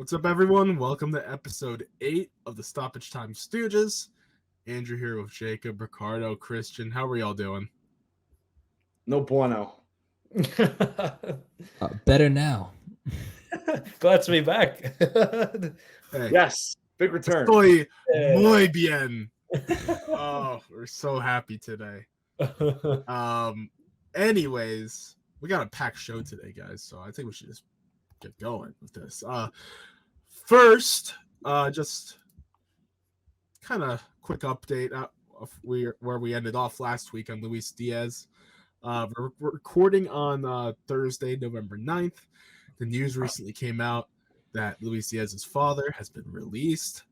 What's up, everyone? Welcome to episode 8 of the Stoppage Time Stooges. Andrew here with Jacob, Ricardo, Christian. How are y'all doing? No bueno. Better now. Glad to be back. Hey, Yes, big return. estoy muy bien. Oh, we're so happy today. Anyways, we got a packed show today, guys, so I think we should just get going with this. First, just kind of quick update of where we ended off last week on Luis Diaz. We're recording on Thursday, November 9th. The news recently came out that Luis Diaz's father has been released.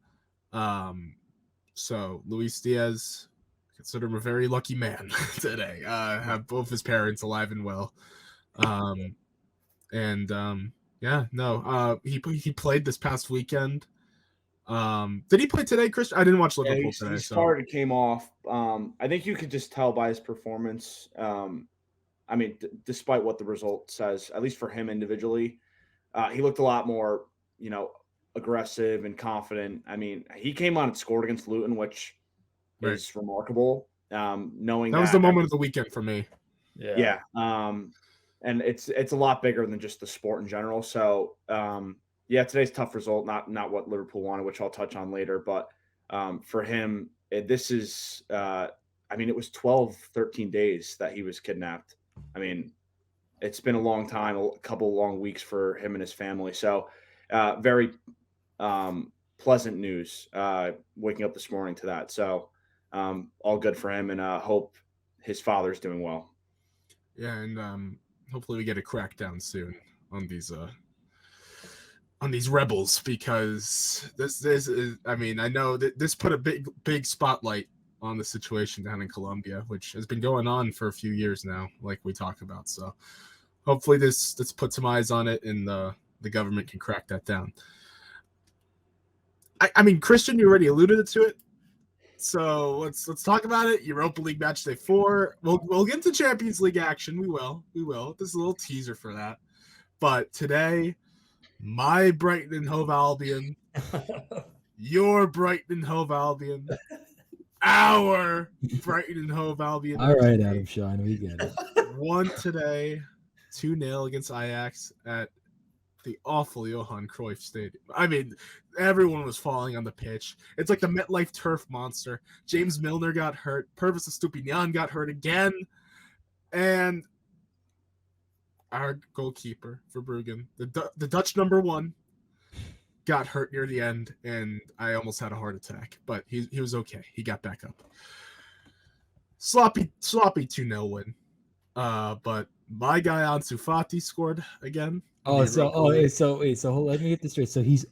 So Luis Diaz, consider him a very lucky man today. Have both his parents alive and well. He played this past weekend. Did he play today, Chris? I didn't watch Liverpool today. He started, came off. I think you could just tell by his performance. Despite what the result says, at least for him individually, he looked a lot more, aggressive and confident. I mean, he came on and scored against Luton, which is remarkable. Knowing that was the moment of the weekend for me. Yeah. And it's a lot bigger than just the sport in general. So, today's tough result, not what Liverpool wanted, which I'll touch on later. But for him, it was 12, 13 days that he was kidnapped. I mean, it's been a long time, a couple of long weeks for him and his family. So very pleasant news waking up this morning to that. So all good for him, and hope his father's doing well. Yeah, and hopefully we get a crackdown soon on these rebels, because this is, I know that this put a big spotlight on the situation down in Colombia, which has been going on for a few years now, like we talk about. So hopefully this puts some eyes on it, and the government can crack that down. Christian, you already alluded to it, so let's talk about it. Europa League Matchday 4. We'll get into Champions League action. We will. This is a little teaser for that. But today, my Brighton and Hove Albion, your Brighton and Hove Albion, our Brighton and Hove Albion. All right, Adam Shine, we get it. Won today 2-0 against Ajax at the awful Johan Cruyff Stadium. Everyone was falling on the pitch. It's like the MetLife turf monster. James Milner got hurt. Purvis Estupinian got hurt again. And our goalkeeper for Bruggen, the Dutch number 1, got hurt near the end, and I almost had a heart attack. But he was okay. He got back up. Sloppy 2-0 win. But my guy Ansu Fati scored again. So let me get this straight. So he's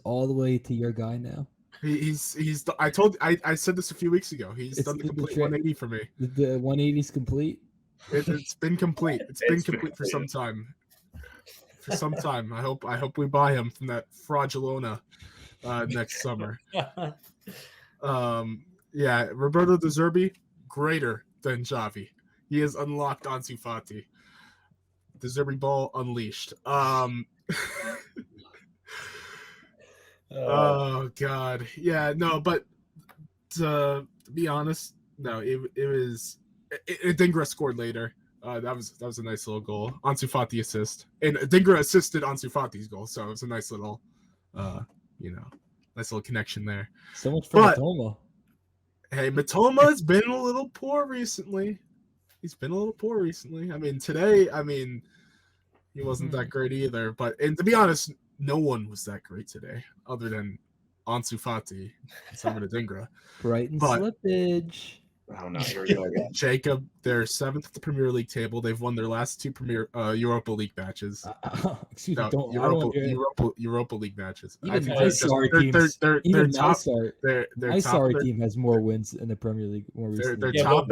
all the way to your guy now. I said this a few weeks ago. He's done the complete 180 for me. The 180 is complete. It's been complete. It's been complete for some time. For some time. I hope we buy him from that Fraudulona next summer. Roberto De Zerbi, greater than Xavi. He has unlocked Ansu Fati. The Zerbi ball unleashed. Oh God, yeah, no, but to be honest, no, it was. Dingra scored later. That was a nice little goal. Ansu Fati assist, and Dingra assisted Ansu Fati's goal, so it was a nice little, nice little connection there. So much for Matoma. Hey, Matoma's been a little poor recently. Today, he wasn't that great either. And to be honest, no one was that great today, other than Ansu Fati and some of the Dingra. Brighton slippage. Oh no, here we go again. Jacob, they're 7th at the Premier League table. They've won their last 2 Europa League matches. Europa League matches. Even my sorry team has more wins in the Premier League more recently. They're top.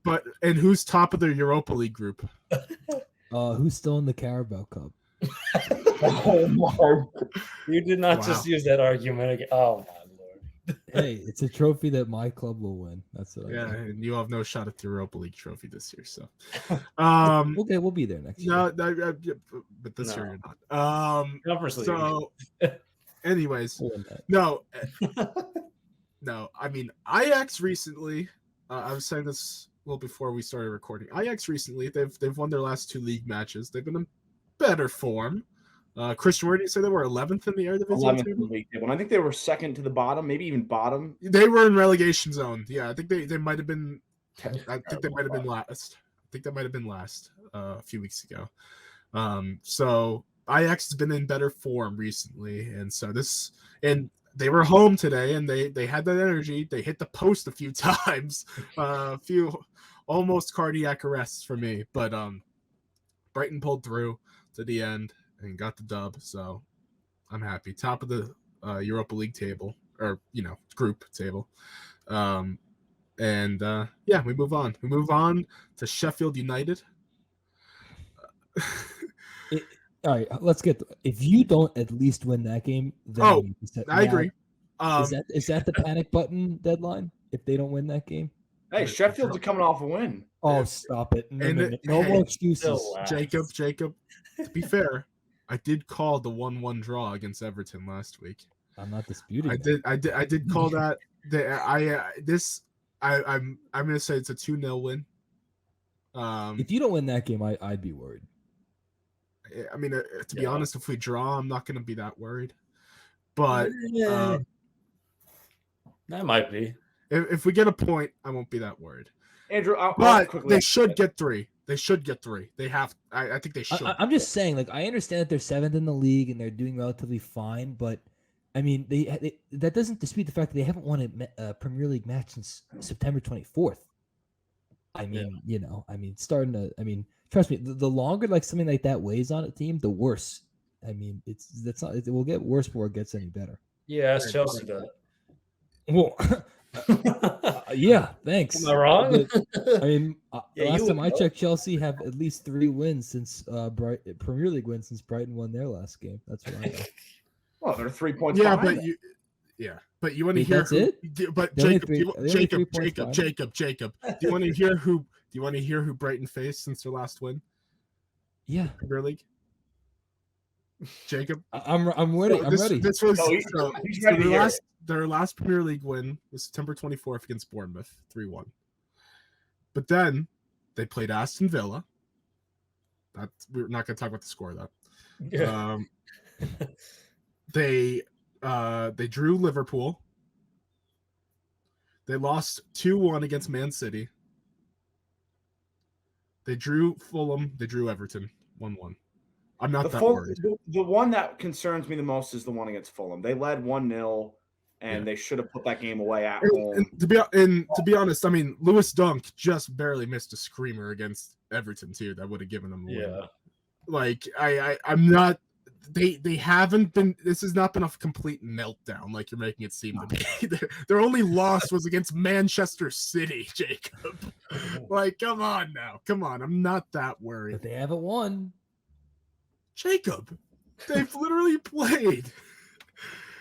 But who's top of their Europa League group? Who's still in the Carabao Cup? Oh my! You did not just use that argument again. Oh my Lord! Hey, it's a trophy that my club will win. That's what I Yeah, know. and you have no shot at the Europa League trophy this year. So, Okay, we'll be there next year. yeah, but this year No. you're not. Conference League. So, anyways, We'll win that. no. I mean, Ajax recently. I was saying this a little before we started recording. Ajax recently, they've won their last 2 league matches. They've been in better form. Christian, where did you say they were? 11th in the Eredivisie 11th in table? the league table. And I think they were second to the bottom, maybe even bottom. They were in relegation zone. Yeah, I think they might have been. I think they might have been last. I think that might have been last a few weeks ago. So Ajax has been in better form recently, and so they were home today, and they had that energy. They hit the post a few times, a few almost cardiac arrests for me, but Brighton pulled through to the end and got the dub. So I'm happy. Top of the Europa League table, or group table. Yeah, we move on. We move on to Sheffield United. All right, let's get. If you don't at least win that game, then I agree. Is that the panic button deadline? If they don't win that game, Hey, Sheffield's coming off a win. oh stop it! No hey, more excuses. still Jacob. To be fair, I did call the 1-1 draw against Everton last week. I'm not disputing. I did call that. I'm gonna say it's a 2-0 win. If you don't win that game, I'd be worried. I mean, to be honest, if we draw, I'm not gonna be that worried. But that might be. if we get a point, I won't be that worried. Andrew, but they should get 3. They should get 3. They have. I think they should. I'm just saying, like, I understand that they're 7th in the league and they're doing relatively fine, but I mean, that doesn't dispute the fact that they haven't won a Premier League match since September 24th. I mean, trust me, the longer like something like that weighs on a team, the worse. I mean, it will get worse before it gets any better. Yeah, ask Chelsea that. Well, yeah, thanks. Am I wrong? I mean, last time I know. checked, Chelsea have at least 3 wins since Premier League wins since Brighton won their last game. That's what I know. Well, they're 3 points. Yeah, behind but them. But you want to hear that's it? But They're only Jacob, 3 points behind. Jacob. Do you want to hear who Brighton faced since their last win? Yeah, Premier League. Jacob, I'm ready. I'm ready. This was he's ready to hear it. their last Premier League win was September 24th against Bournemouth, 3-1. But then they played Aston Villa. We're not going to talk about the score of that. Yeah. They drew Liverpool. They lost 2-1 against Man City. They drew Fulham. They drew Everton 1-1. I'm not that worried. The one that concerns me the most is the one against Fulham. They led 1-0, and they should have put that game away at home. And to be honest, I mean, Lewis Dunk just barely missed a screamer against Everton too. That would have given them a win. Yeah. Like I'm not. They haven't been. This has not been a complete meltdown like you're making it seem to be. Their only loss was against Manchester City, Jacob. Like, come on now, come on. I'm not that worried. But they haven't won. Jacob, they've literally played.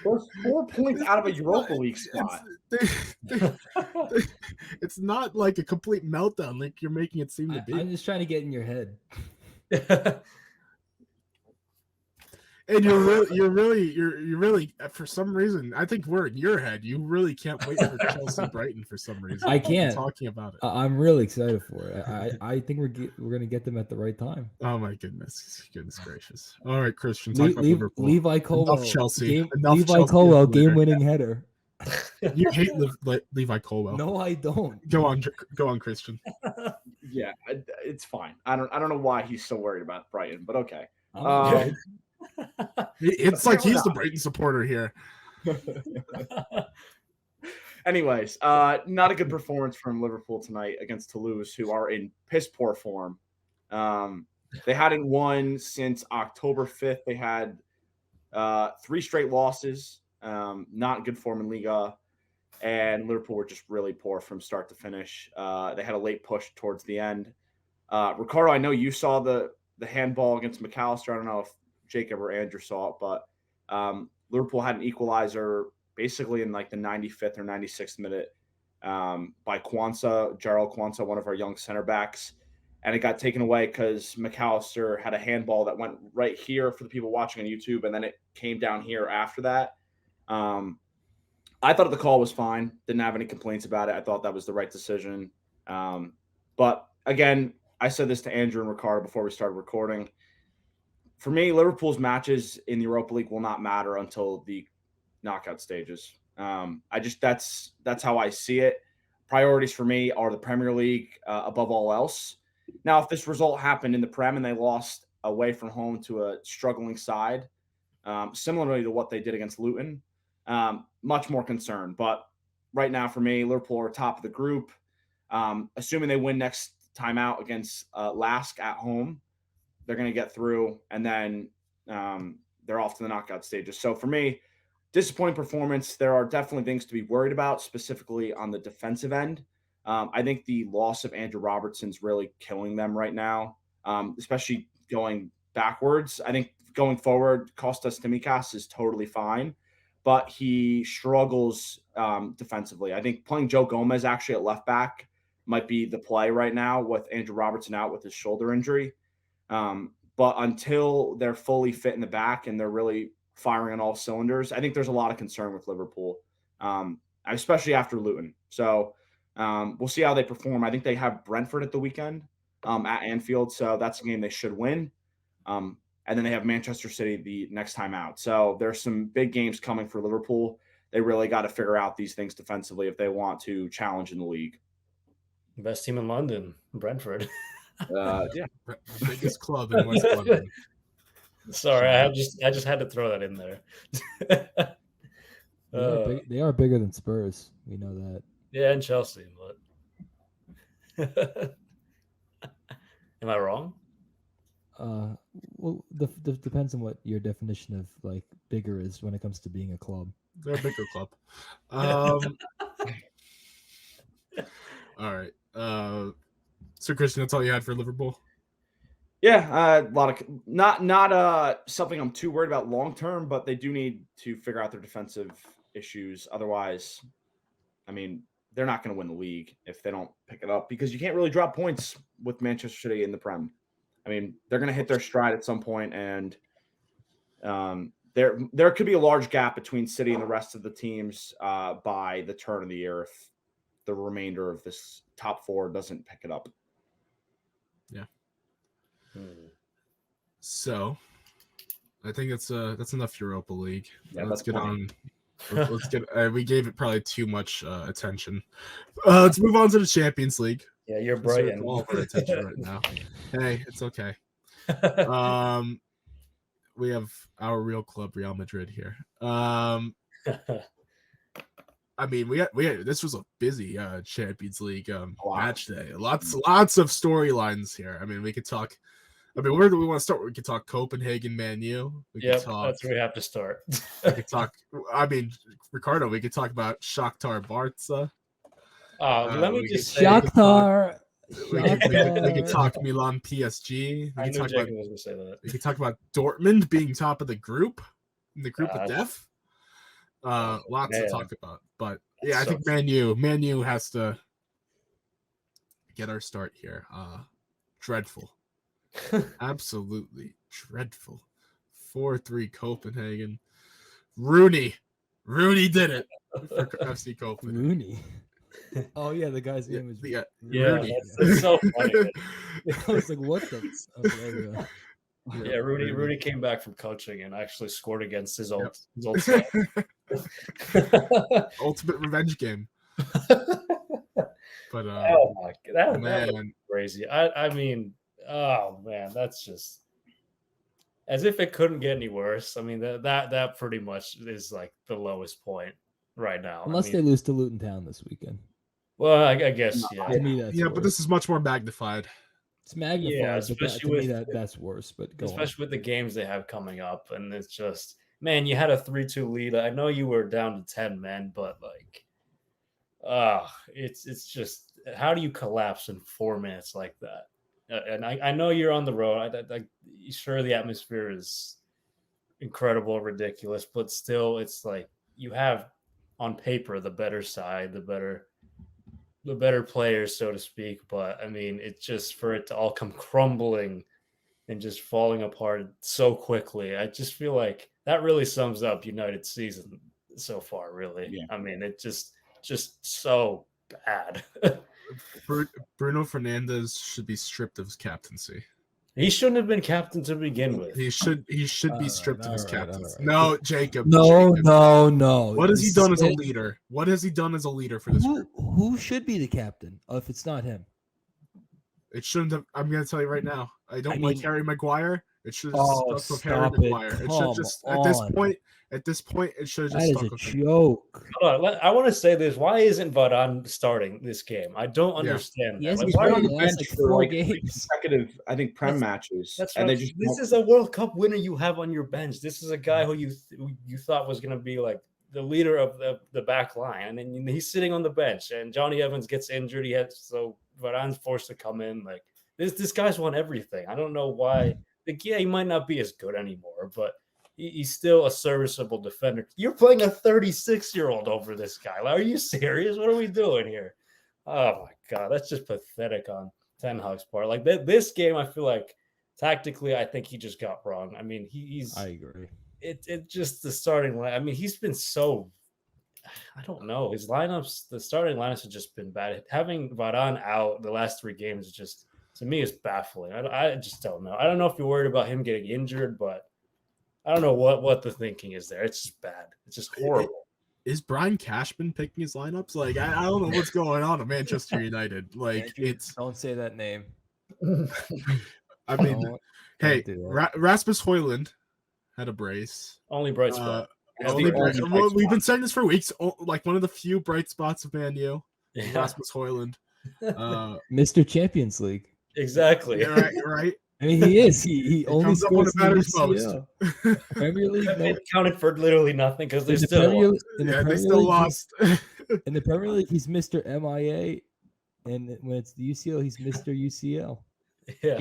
They're 4 points out of a Europa League spot. It's not like a complete meltdown like you're making it seem to be. I'm just trying to get in your head. And you're really for some reason, I think we're in your head. You really can't wait for Chelsea Brighton for some reason. I can't. Talking about it. I'm really excited for it. I think we're gonna get them at the right time. Oh my goodness gracious! All right, Christian, talk about Liverpool. Levi Colwell, Enough Chelsea. Levi Colwell, game-winning header. You hate Levi Colwell. No, I don't. Go on, Christian. Yeah, it's fine. I don't know why he's so worried about Brighton, but okay. It's like he's the Brighton supporter here. Anyways, not a good performance from Liverpool tonight against Toulouse, who are in piss poor form. They hadn't won since October 5th. They had 3 straight losses. Not good form in Liga, and Liverpool were just really poor from start to finish. They had a late push towards the end. Ricardo, I know you saw the handball against McAllister. I don't know if Jacob or Andrew saw it, but Liverpool had an equalizer basically in like the 95th or 96th minute by Gerald Kwanzaa, one of our young center backs. And it got taken away because McAllister had a handball that went right here for the people watching on YouTube, and then it came down here after that. I thought the call was fine. Didn't have any complaints about it. I thought that was the right decision. But again, I said this to Andrew and Ricardo before we started recording. For me, Liverpool's matches in the Europa League will not matter until the knockout stages. That's how I see it. Priorities for me are the Premier League above all else. Now, if this result happened in the Prem and they lost away from home to a struggling side, similarly to what they did against Luton, much more concerned. But right now, for me, Liverpool are top of the group. Assuming they win next time out against Lask at home, they're going to get through, and then they're off to the knockout stages. So for me, disappointing performance. There are definitely things to be worried about, specifically on the defensive end. I think the loss of Andrew Robertson's really killing them right now, especially going backwards. I think going forward, Kostas Tsimikas is totally fine, but he struggles defensively. I think playing Joe Gomez actually at left back might be the play right now with Andrew Robertson out with his shoulder injury. But until they're fully fit in the back and they're really firing on all cylinders, I think there's a lot of concern with Liverpool, especially after Luton. So we'll see how they perform. I think they have Brentford at the weekend at Anfield, so that's a game they should win. And then they have Manchester City the next time out. So there's some big games coming for Liverpool. They really got to figure out these things defensively if they want to challenge in the league. Best team in London, Brentford. Yeah, biggest club in West London. Sorry, I just had to throw that in there. They are bigger than Spurs. We know that. Yeah, and Chelsea, but am I wrong? Well, depends on what your definition of like bigger is when it comes to being a club. They're a bigger club. All right. So Christian, that's all you had for Liverpool? Yeah, a lot of not something I'm too worried about long term, but they do need to figure out their defensive issues. Otherwise, I mean, they're not going to win the league if they don't pick it up, because you can't really drop points with Manchester City in the Prem. I mean, they're going to hit their stride at some point, and there could be a large gap between City and the rest of the teams by the turn of the year if the remainder of this top four doesn't pick it up. Yeah. So, I think that's enough Europa League. Yeah, let's get fine. on. Let's get. We gave it probably too much attention. Let's move on to the Champions League. Yeah, you're Let's Brighton. all of our attention right now. Hey, it's okay. We have our real club, Real Madrid, here. I mean, we had this was a busy Champions League match day. Lots of storylines here. I mean, we could talk. I mean, where do we want to start? We could talk Copenhagen, Man U. Yeah, that's where we have to start. We could talk. I mean, Ricardo. We could talk about Shakhtar Barca. Let me just say, Shakhtar. We could talk Milan PSG. I knew Jacob was going to say that. We could talk about Dortmund being top of the group, in the group of death. Lots to talk about, but yeah, I think Man U has to get our start here. Dreadful, absolutely dreadful. 4-3 Copenhagen. Rooney did it for FC Copenhagen. Rooney. Oh yeah, the guy's name was Rooney. That's so funny. I was like, what the? Okay, yeah, Rooney came back from coaching and actually scored against his old side. Ultimate revenge game. But oh my god, man, that crazy. I mean, oh man, that's just as if it couldn't get any worse. I mean, that pretty much is like the lowest point right now. Unless they lose to Luton Town this weekend. Well, I guess yeah. To me, that's yeah, worse. But this is much more magnified. It's magnified, yeah, especially that's worse. But especially with the games they have coming up, and it's just, man, you had a 3-2 lead. I know you were down to 10 men, but like, it's just, how do you collapse in 4 minutes like that? And I know you're on the road. Sure, the atmosphere is incredible, ridiculous, but still, it's like you have on paper the better side, the better players, so to speak. But I mean, it's just for it to all come crumbling and just falling apart so quickly. I just feel like that really sums up United's season so far. Really, Yeah. I mean, it just so bad. Bruno Fernandes should be stripped of his captaincy. He shouldn't have been captain to begin with. He should be stripped of his captaincy. No, Jacob. No, Jacob. no. What has he done as a leader? What has he done as a leader for this group? Who should be the captain if it's not him? It shouldn't have. I'm going to tell you right now. I don't like Harry Maguire. It should have stuck with Harry stop it. Maguire. It should Come just on. at this point it should have That just is stuck a with him. joke. Hold on, I want to say this. Why isn't Varane starting this game? I don't understand He that. hasn't Like, why played are the you last like 4 games. consecutive, I think, Prem matches. That's and right. they just This is a World Cup winner you have on your bench. This is a guy who you thought was going to be like the leader of the back line, and then he's sitting on the bench. And Johnny Evans gets injured. So Varane's forced to come in. Like this guy's won everything. I don't know why. Like, yeah, he might not be as good anymore, but he's still a serviceable defender. You're playing a 36-year-old over this guy. Like, are you serious? What are we doing here? Oh my god, that's just pathetic on Ten Hag's part. Like this game, I feel like tactically, I think he just got wrong. I mean, he's. I agree. It just the starting line. I mean, he's been so. I don't know. His lineups, the starting lineups have just been bad. Having Varane out the last 3 games is just, to me, is baffling. I just don't know. I don't know if you're worried about him getting injured, but I don't know what the thinking is there. It's just bad. It's just horrible. Is Brian Cashman picking his lineups? Like I don't know what's going on at Manchester United. Like Don't say that name. I mean, hey, do that. Rasmus Højlund had a brace. Only bright spot. We've been saying this for weeks. Like one of the few bright spots of Man U, Yeah, Rasmus Højlund. Mr. Champions League. exactly. Yeah, right. I mean, he is. He only comes up when scores it matters in the UCL. Premier League. No, It counted for literally nothing because they in the still Premier, won. in the Yeah, they Premier still League, lost. In the Premier League, he's Mr. MIA, and when it's the UCL, he's Mr. UCL. Yeah.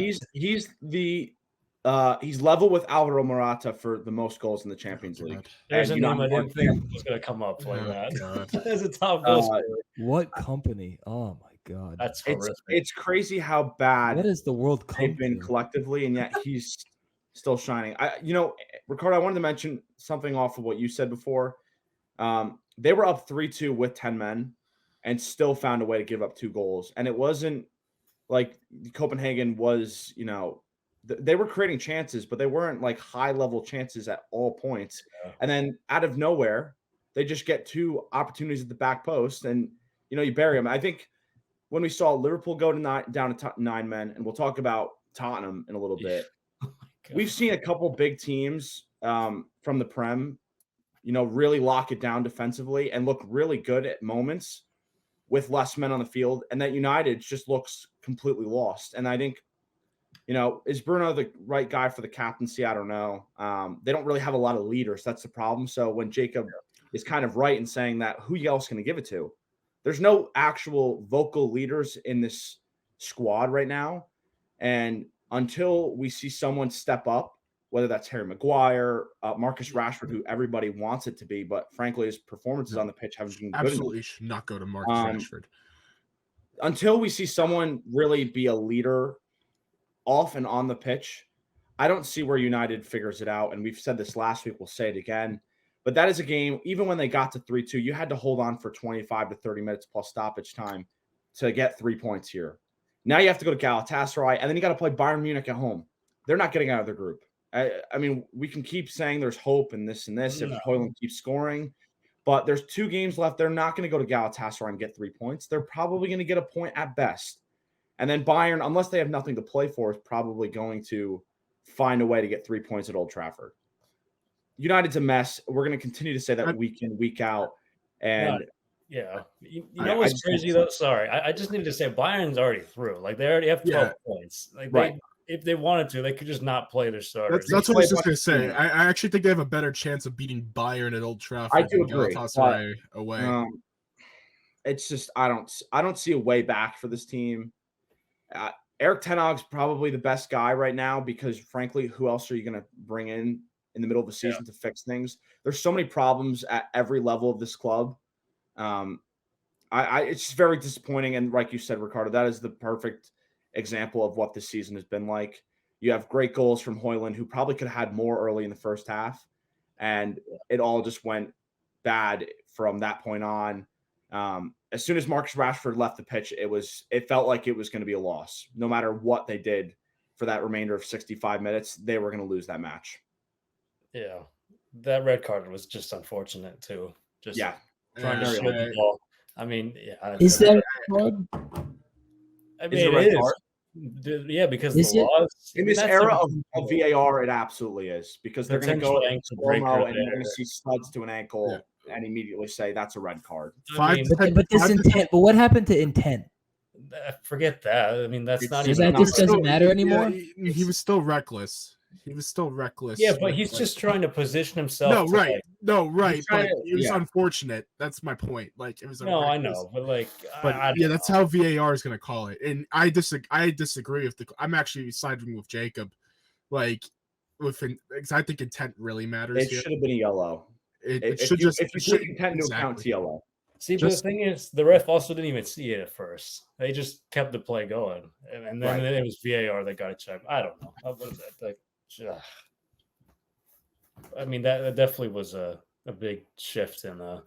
He's level with Alvaro Morata for the most goals in the Champions League. There's a And name I United- didn't think was going to come up like Oh, that. God. As a top goal scorer. What company? Oh my God! That's horrific. It's crazy how bad What is the World Cup? they've been collectively, and yet he's still shining. Ricardo, I wanted to mention something off of what you said before. They were up 3-2 with 10 men and still found a way to give up 2 goals. And it wasn't like Copenhagen was, they were creating chances, but they weren't like high-level chances at all points. Yeah. And then out of nowhere, they just get 2 opportunities at the back post, and you bury them. I think when we saw Liverpool go down to 9 men, and we'll talk about Tottenham in a little bit, we've seen a couple big teams from the Prem, really lock it down defensively and look really good at moments with less men on the field, and that United just looks completely lost. And I think, is Bruno the right guy for the captaincy? I don't know. They don't really have a lot of leaders. That's the problem. So when Jacob is kind of right in saying that, who else can I give it to? There's no actual vocal leaders in this squad right now. And until we see someone step up, whether that's Harry Maguire, Marcus Rashford, who everybody wants it to be, but frankly, his performances on the pitch haven't been good Absolutely enough. should not go to Marcus Rashford. Until we see someone really be a leader off and on the pitch, I don't see where United figures it out. And we've said this last week, we'll say it again. But that is a game, even when they got to 3-2, you had to hold on for 25 to 30 minutes plus stoppage time to get 3 points here. Now you have to go to Galatasaray, and then you got to play Bayern Munich at home. They're not getting out of their group. I mean, we can keep saying there's hope and this if Højlund keeps scoring, but there's 2 games left. They're not going to go to Galatasaray and get 3 points. They're probably going to get a point at best. And then Bayern, unless they have nothing to play for, is probably going to find a way to get 3 points at Old Trafford. United's a mess. We're going to continue to say that week in, week out. And yeah, you know what's crazy though? Sorry, I just needed to say Bayern's already through. Like they already have 12 points. Like if they wanted to, they could just not play their starters. That's what I was just going to say. I actually think they have a better chance of beating Bayern at Old Trafford. I do agree. Galatasaray away. It's just I don't see a way back for this team. Eric Ten Hag's probably the best guy right now because, frankly, who else are you going to bring in the middle of the season to fix things? There's so many problems at every level of this club It's just very disappointing. And like you said, Ricardo, that is the perfect example of what this season has been like. You have great goals from Højlund, who probably could have had more early in the first half, and it all just went bad from that point on. As soon as Marcus Rashford left the pitch, it felt like it was going to be a loss. No matter what they did for that remainder of 65 minutes, they were going to lose that match. Yeah, that red card was just unfortunate too. Just trying to shield the ball. I mean, is that red? I mean, it is. Yeah, because the laws in this era of VAR, it absolutely is, because they're going to go and they're going to see studs to an ankle and immediately say that's a red card. But this intent. But what happened to intent? Forget that. I mean, that's not even. That just doesn't matter anymore. Yeah, he was still reckless. He was still reckless. Yeah, but he's just trying to position himself. No, right. But it was unfortunate. That's my point. Like, it was. I know, but like, that's how VAR is going to call it. And I disagree with I'm actually siding with Jacob. Like, because I think intent really matters. It should have been a yellow. It should just. If you take intent into account, it's yellow. See, but the thing is, the ref also didn't even see it at first. They just kept the play going, and then it was VAR that got it checked. I don't know. What is that? Like, I mean, that definitely was a big shift in the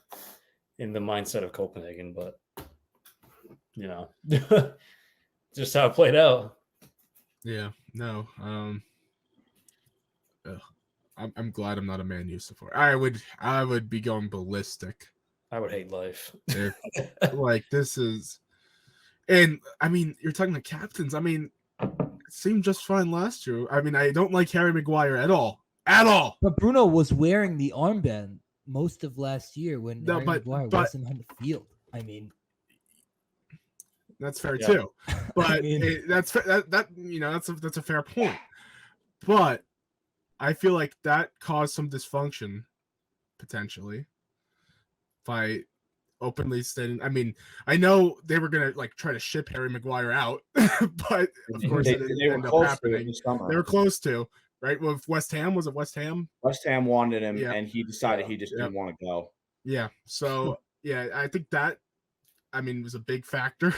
mindset of Copenhagen, but just how it played out. Yeah, no. I'm glad I'm not a Man U supporter. I would be going ballistic. I would hate life. Like, this is, and I mean, you're talking to captains. I mean, it seemed just fine last year. I mean, I don't like Harry Maguire at all. But Bruno was wearing the armband most of last year when Harry Maguire wasn't on the field. I mean, that's fair too. But I mean, that's a fair point. But I feel like that caused some dysfunction potentially by openly stating. I mean, I know they were gonna try to ship Harry Maguire out, but of course it didn't end up happening. They were close to, right? With West Ham, was it West Ham? West Ham wanted him, and he decided he just didn't want to go. Yeah. So I think that, I mean, was a big factor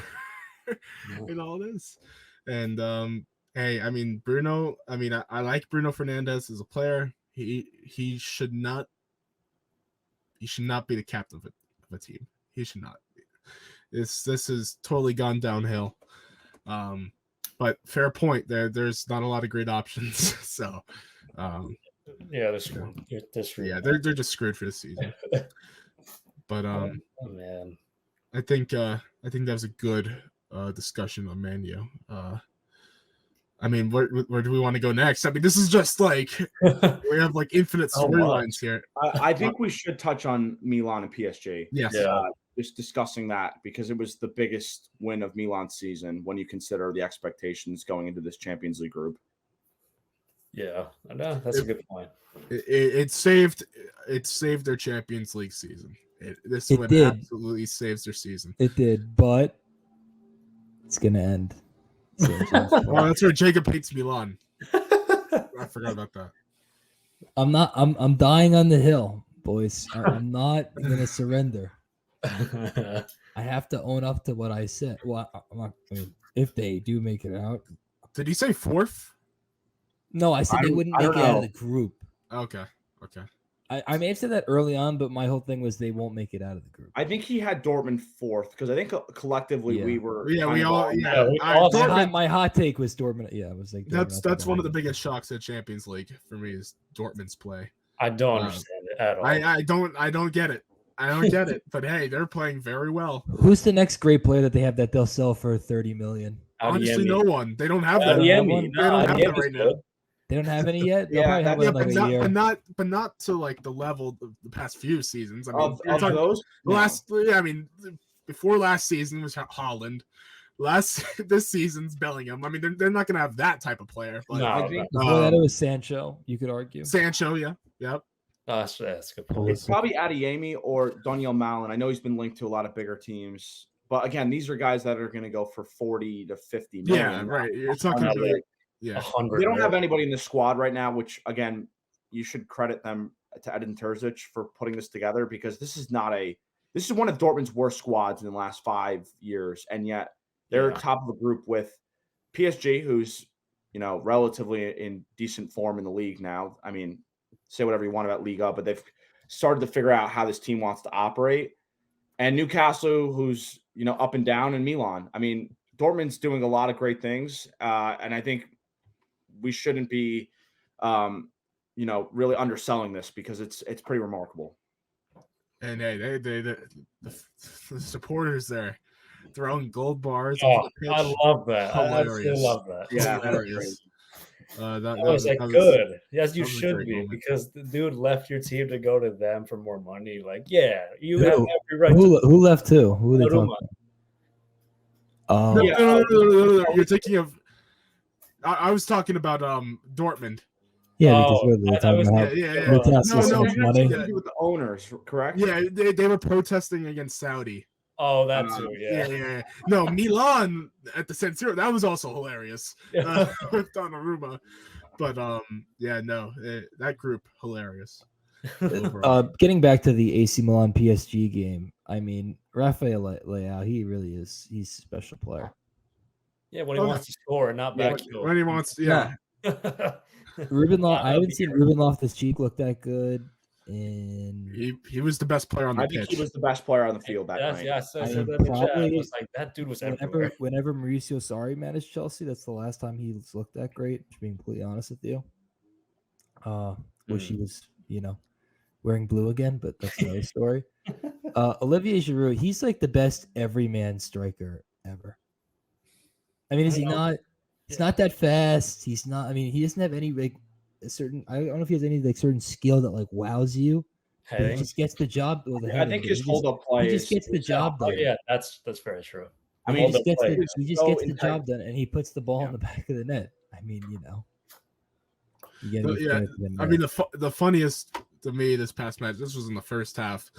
in all this. And hey, I mean, Bruno. I mean, I like Bruno Fernandes as a player. He should not. He should not be the captain of a team. He should not be. This has totally gone downhill. But fair point. There's not a lot of great options. So, they're screwed. They're just screwed for the season. But man, I think that was a good discussion on Man U. I mean, where do we want to go next? I mean, this is just like we have infinite storylines here. I think we should touch on Milan and PSG. Yes. Just discussing that, because it was the biggest win of Milan's season when you consider the expectations going into this Champions League group. Yeah, that's a good point. It saved their Champions League season. This one absolutely saves their season. It did, but it's gonna end. Well, that's where Jacob hates Milan. I forgot about that. I'm dying on the hill, boys. I'm not gonna surrender. I have to own up to what I said. Well, I mean, if they do make it out. Did you say fourth? No, I said they wouldn't make it out of the group. Okay. I may have said that early on, but my whole thing was they won't make it out of the group. I think he had Dortmund fourth, because I think collectively we were. My hot take was Dortmund. Yeah, it was like that's one of the biggest shocks at Champions League for me is Dortmund's play. I don't understand it at all. I don't get it. I don't get it. But hey, they're playing very well. Who's the next great player that they have that they'll sell for 30 million? Honestly, no one. They don't have that. They don't have that right now. They don't have any yet. But not to the level of the past few seasons. I mean, of those I mean, before last season was Haaland. This season's Bellingham. I mean, they're not going to have that type of player. But I think before that it was Sancho. You could argue Sancho. Yeah. Yep. That's a good point. It's probably Adeyemi or Daniel Malin. I know he's been linked to a lot of bigger teams, but again, these are guys that are going to go for 40 to 50 million. Yeah, right. You're talking about they don't have anybody in the squad right now, which again, you should credit them to Edin Terzic for putting this together, because this is not a this is one of Dortmund's worst squads in the last 5 years, and yet they're top of the group with PSG, who's relatively in decent form in the league now. I mean, say whatever you want about Liga, but they've started to figure out how this team wants to operate. And Newcastle, who's up and down, and Milan. I mean, Dortmund's doing a lot of great things, and I think we shouldn't be, really underselling this because it's pretty remarkable. And hey, the supporters there throwing gold bars. Oh, into the pitch. I love that. I absolutely love that. Yeah, Hilarious. That was good. Yes, you should be, moment. Because the dude left your team to go to them for more money. Like, yeah, you have every right. Who left too? Who they talking No, about? no. You're thinking of. I was talking about Dortmund. Yeah, because they're talking about No, so much money. With the owners, correct? Yeah, they were protesting against Saudi. Oh, that too. Yeah. No, Milan at the San Siro, that was also hilarious. With Donnarumma, but that group hilarious. Getting back to the AC Milan PSG game, I mean, Rafael Leao, he really is. He's a special player. Yeah, when he wants to score, not back. When he wants, Ruben I haven't seen Ruben Loftus-Cheek look that good, and he was the best player on the pitch. I think he was the best player on the field that night. Yeah, I said that in the chat. I was like, that dude was everywhere. Whenever Mauricio Sarri managed Chelsea, that's the last time he looked that great, to be completely honest with you. Wish he was, wearing blue again, but that's another story. Olivier Giroud, he's like the best everyman striker ever. I mean, is he not? He's not that fast. He's not. I mean, he doesn't have any a certain. I don't know if he has any certain skill that wows you. He just gets the job. I think his hold-up play. He just gets the job done. Yeah, that's very true. I mean, he just gets the job done, and he puts the ball in the back of the net. I mean, I mean, the funniest to me this past match. This was in the first half.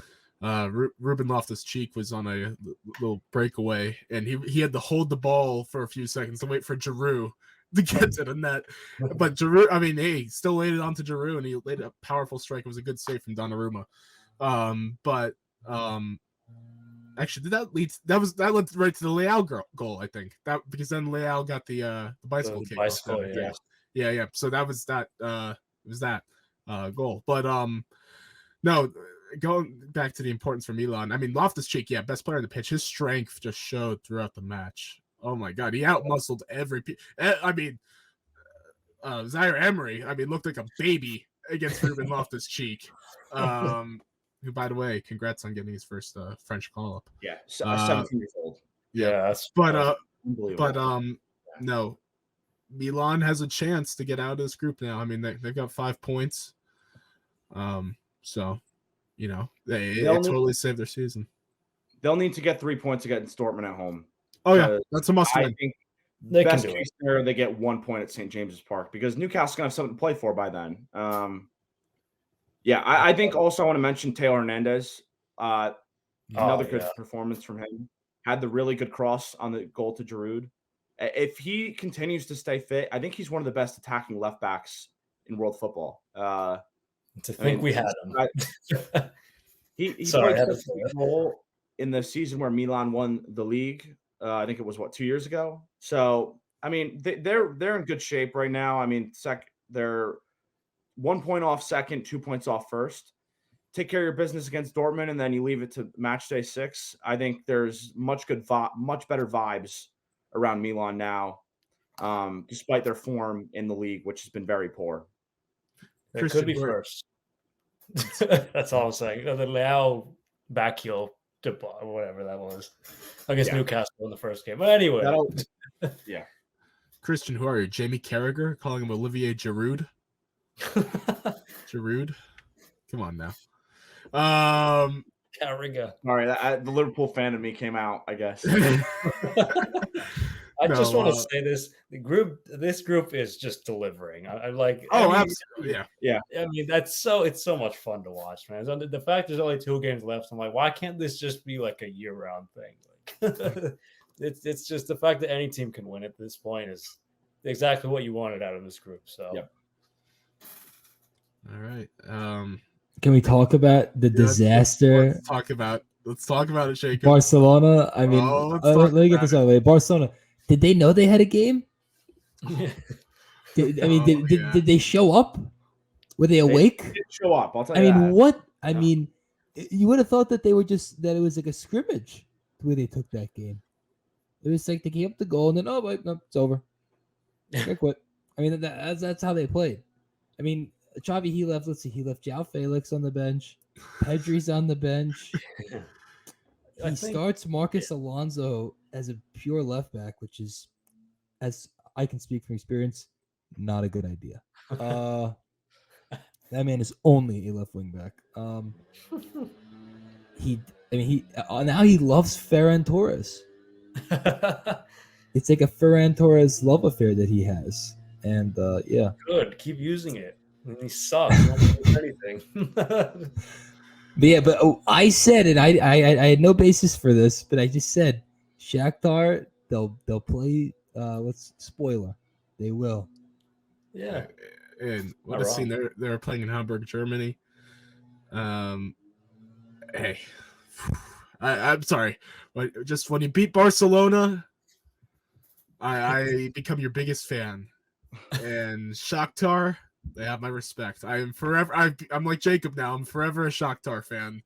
Ruben Loftus-Cheek was on a little breakaway, and he had to hold the ball for a few seconds to wait for Giroud to get to the net. But Giroud, I mean, he still laid it onto Giroud, and he laid a powerful strike. It was a good save from Donnarumma. Actually, that led right to the Leao goal, I think. That because then Leao got the bicycle kick. Yeah. So that was that. Goal. But no. Going back to the importance for Milan, I mean, Loftus-Cheek, best player on the pitch. His strength just showed throughout the match. Oh my God, he outmuscled every. I mean, Zaire Emery, looked like a baby against Ruben Loftus-Cheek. Who, by the way, congrats on getting his first French call-up. Yeah, 17 years old. Yeah, no, Milan has a chance to get out of this group now. I mean, they've got 5 points. So. They totally saved their season. They'll need to get 3 points against Dortmund at home. Oh, yeah. That's a must-win. I think best case scenario, they get 1 point at St. James's Park because Newcastle's going to have something to play for by then. I think also I want to mention Taylor Hernandez. Another good performance from him. Had the really good cross on the goal to Giroud. If he continues to stay fit, I think he's one of the best attacking left backs in world football. We had him. He played a role in the season where Milan won the league. I think it was 2 years ago. So I mean, they're in good shape right now. I mean, they're 1 point off second, 2 points off first. Take care of your business against Dortmund, and then you leave it to Matchday 6. I think there's much better vibes around Milan now, despite their form in the league, which has been very poor. It could be first. That's all I'm saying. The Leao back heel to whatever that was against Newcastle in the first game. But anyway, Christian, who are you? Jamie Carragher calling him Olivier Giroud. Giroud, come on now. Carragher. All right, the Liverpool fan of me came out, I guess. I just want to say this: this group is just delivering. Absolutely, yeah. I mean, it's so much fun to watch, man. The fact there's only 2 games left, I'm like, why can't this just be like a year-round thing? Like, it's just the fact that any team can win at this point is exactly what you wanted out of this group. So, all right. Can we talk about the disaster? Let's talk about Let's talk about it, Jacob. Barcelona. I mean, Oh, let's let talk me get about this it. out of the way. Barcelona. Did they know they had a game? Yeah. Did they show up? Were they awake? They did show up. I'll tell I you mean, that. what? I Yeah. mean, you would have thought that they were just that it was like a scrimmage the way they took that game. It was like they gave up the goal and then wait, no, it's over. They quit. I mean, that's how they played. I mean, Xavi he left. Let's see, he left João Felix on the bench. Pedri's on the bench. I He think- starts Marcus Alonso as a pure left back, which is, as I can speak from experience, not a good idea. That man is only a left wing back. Now he loves Ferran Torres. It's like a Ferran Torres love affair that he has, and yeah. Good. Keep using it. And he sucks. He won't do anything. But I said it. I had no basis for this, but I just said Shakhtar. They'll play. Let's spoiler. They will. Yeah. And what Not a scene! wrong. They were playing in Hamburg, Germany. Hey, I'm sorry, but just when you beat Barcelona, I become your biggest fan. And Shakhtar, they have my respect. I am forever. I'm like Jacob now. I'm forever a Shakhtar fan.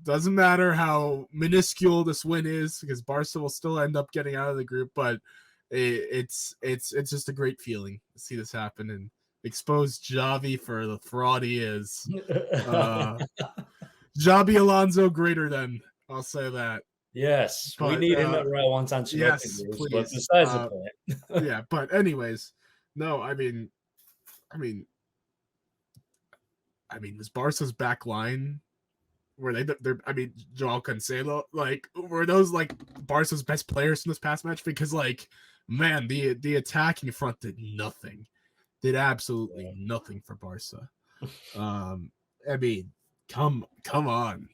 Doesn't matter how minuscule this win is, because Barca will still end up getting out of the group. But it's just a great feeling to see this happen and expose Xavi for the fraud he is. Xabi Alonso greater than, I'll say that. Yes, we But, need him at right once on yes, but please. besides the point. Yeah, but anyways, no, I mean, was Barca's back line, were they're I mean, Joao Cancelo, like, were those like Barca's best players in this past match? Because like, man, the attacking front did nothing, did absolutely nothing for Barca. I mean, come on,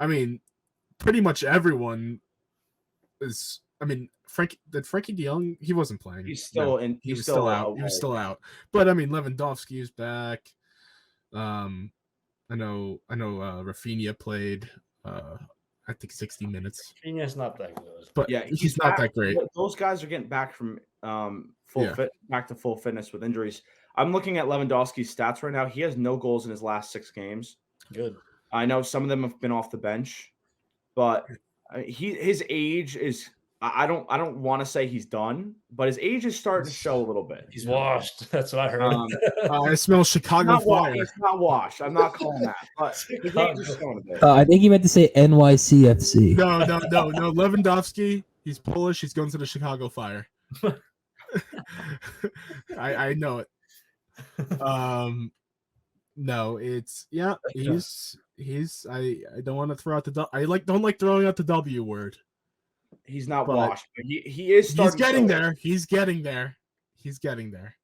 I mean, pretty much everyone is. I mean, Frankie De Jong, he wasn't playing. He's still in. He was still out. He was still out. But I mean, Lewandowski is back. I know. Rafinha played. I think 60 minutes. Rafinha's not that good. But Yeah, he's not back. that great. Those guys are getting back from Yeah. back to full fitness with injuries. I'm looking at Lewandowski's stats right now. He has no goals in his last 6 games. Good. I know some of them have been off the bench, but his age is. I don't want to say he's done, but his age is starting to show a little bit. He's washed. That's what I heard. I smell Chicago fire. It's not washed. I'm not calling that. But his age is showing a bit. I think he meant to say NYCFC. No. Lewandowski, he's Polish. He's going to the Chicago Fire. I know it. No, it's he's I don't want to throw out the don't like throwing out the W word. He's not But washed, but he is starting. He's getting there. He's getting there. He's getting there.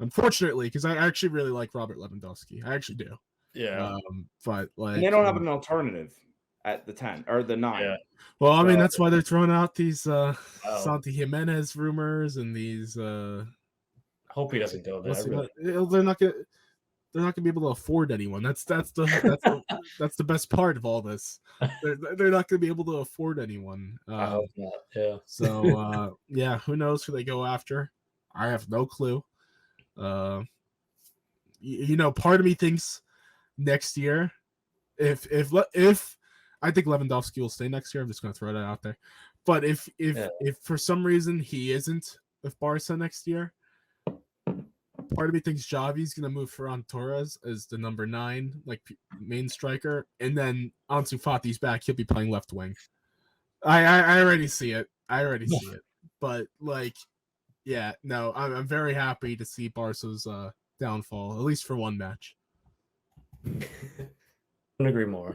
Unfortunately, because I actually really like Robert Lewandowski. I actually do. Yeah. But like, and they don't have an alternative at the 10 or the 9. Yeah. Well, I mean, that's why they're throwing out these Santi Jimenez rumors and these. Hope he doesn't go there. They're not gonna be able to afford anyone. That's the best part of all this. They're not gonna be able to afford anyone. I hope not. Yeah. So yeah, who knows who they go after? I have no clue. You know, part of me thinks next year, if I think Lewandowski will stay next year, I'm just gonna throw that out there. But if for some reason he isn't with Barca next year, part of me thinks Xavi's going to move Ferran Torres as the number 9, like main striker, and then Ansu Fati's back. He'll be playing left wing. I already see it. But like, yeah, no, I'm very happy to see Barca's downfall, at least for one match. Couldn't agree more.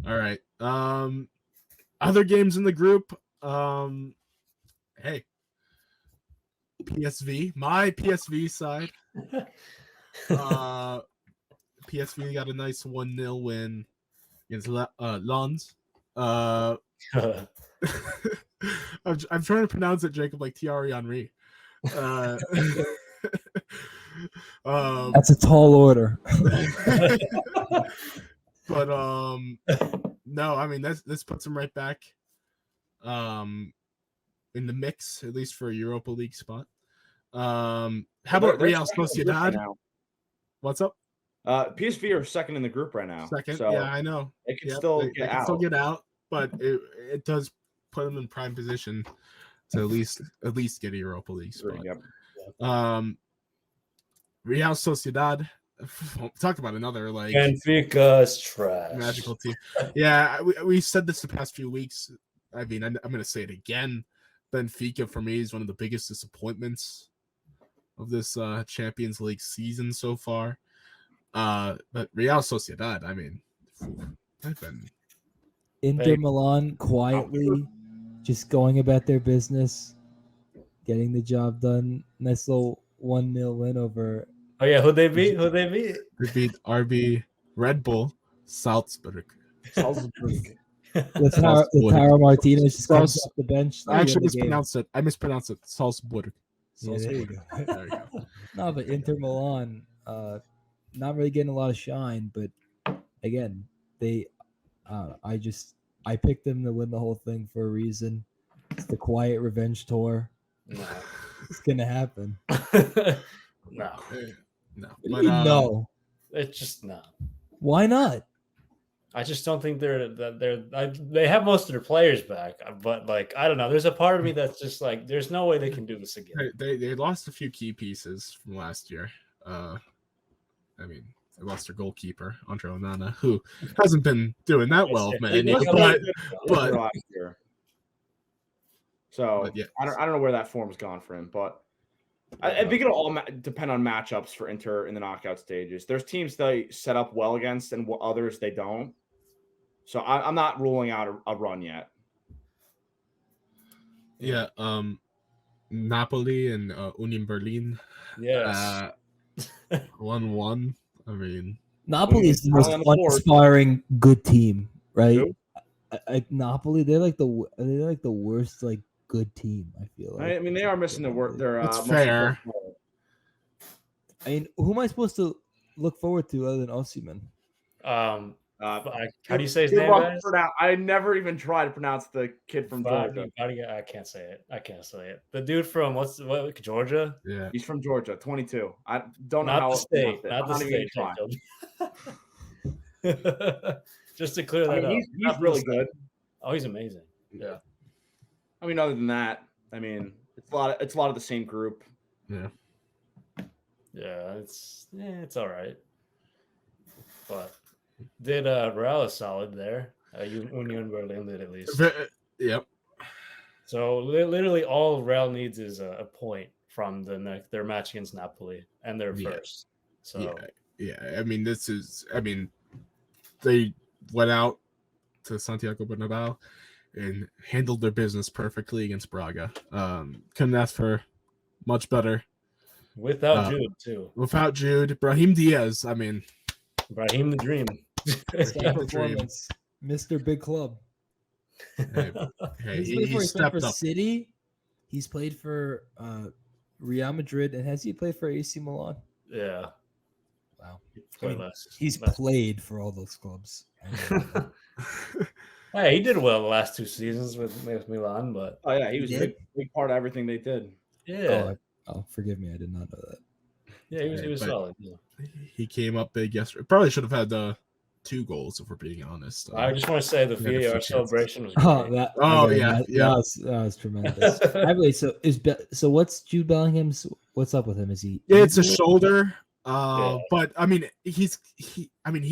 All right. Other games in the group. Hey. PSV, my PSV side. PSV got a nice 1-0 win against Lens. I'm trying to pronounce it, Jacob, like Thierry Henry. That's a tall order. But no, I mean this puts him right back in the mix, at least for a Europa League spot. How about Real Sociedad? What's up? PSV are second in the group right now. Second, so yeah, I know. They can Yep, still they get can out. still get out, but it does put them in prime position to at least get a Europa League spot. Yep. Real Sociedad. Talk about another like Benfica's trash. magical team. Yeah, we said this the past few weeks. I mean, I'm going to say it again. Benfica for me is one of the biggest disappointments of this Champions League season so far. But Real Sociedad, I mean, I've been Inter Milan quietly just going about their business, getting the job done. Nice little 1-0 win over. Oh yeah, who'd they beat? They beat RB Red Bull Salzburg. With Taro Martinez just comes off the bench. I actually mispronounced it. I mispronounced it. Salzburg. Yeah, there you go. There you go. No, but Inter Milan, not really getting a lot of shine, but again, I picked them to win the whole thing for a reason. It's the quiet revenge tour. No. It's gonna happen. No. But, no. It's just no. Why not? I just don't think they have most of their players back, but like I don't know. There's a part of me that's just like, there's no way they can do this again. They lost a few key pieces from last year. I mean, they lost their goalkeeper Andre Onana, who hasn't been doing that well, man. But so yeah. I don't know where that form's gone for him, but I think it'll all depend on matchups for Inter in the knockout stages. There's teams they set up well against, and others they don't. So I'm not ruling out a run yet. Yeah, Napoli and Union Berlin. Yes. 1-1. I mean, Napoli is the most uninspiring good team, right? Napoli, they're like the worst like good team. I feel like. I mean, they are missing their. It's fair. I mean, who am I supposed to look forward to other than Osimhen? How do you say his name, guys? I never even tried to pronounce the kid from Georgia. I can't say it. The dude from Georgia? Yeah, he's from Georgia. 22. I don't know not how. The state, not the state. Just to clear that up. He's really good. Oh, he's amazing. Yeah. I mean, other than that, I mean, it's a lot of the same group. Yeah. Yeah, it's all right. But did Real is solid there. Union Berlin did at least. Yep. So literally all Real needs is a point from their match against Napoli, and they're first. So yeah. I mean, they went out to Santiago Bernabéu and handled their business perfectly against Braga. Couldn't ask for much better. Without Jude, too. Without Jude. Brahim Diaz, I mean. Brahim the Dream. Performance. Mr. Big Club. Hey, he's played for up. City. He's played for Real Madrid. And has he played for AC Milan? Yeah. Wow. He's played for all those clubs. Hey, he did well the last 2 seasons with Milan, but he was a big part of everything they did. Yeah. Oh, forgive me, I did not know that. Yeah, he was solid. Yeah. He came up big yesterday. Probably should have had 2 goals, if we're being honest. I just want to say the VAR celebration was great. That was tremendous. Anyway, so what's Jude Bellingham's? What's up with him? Is he? Yeah, it's a shoulder. But I mean, he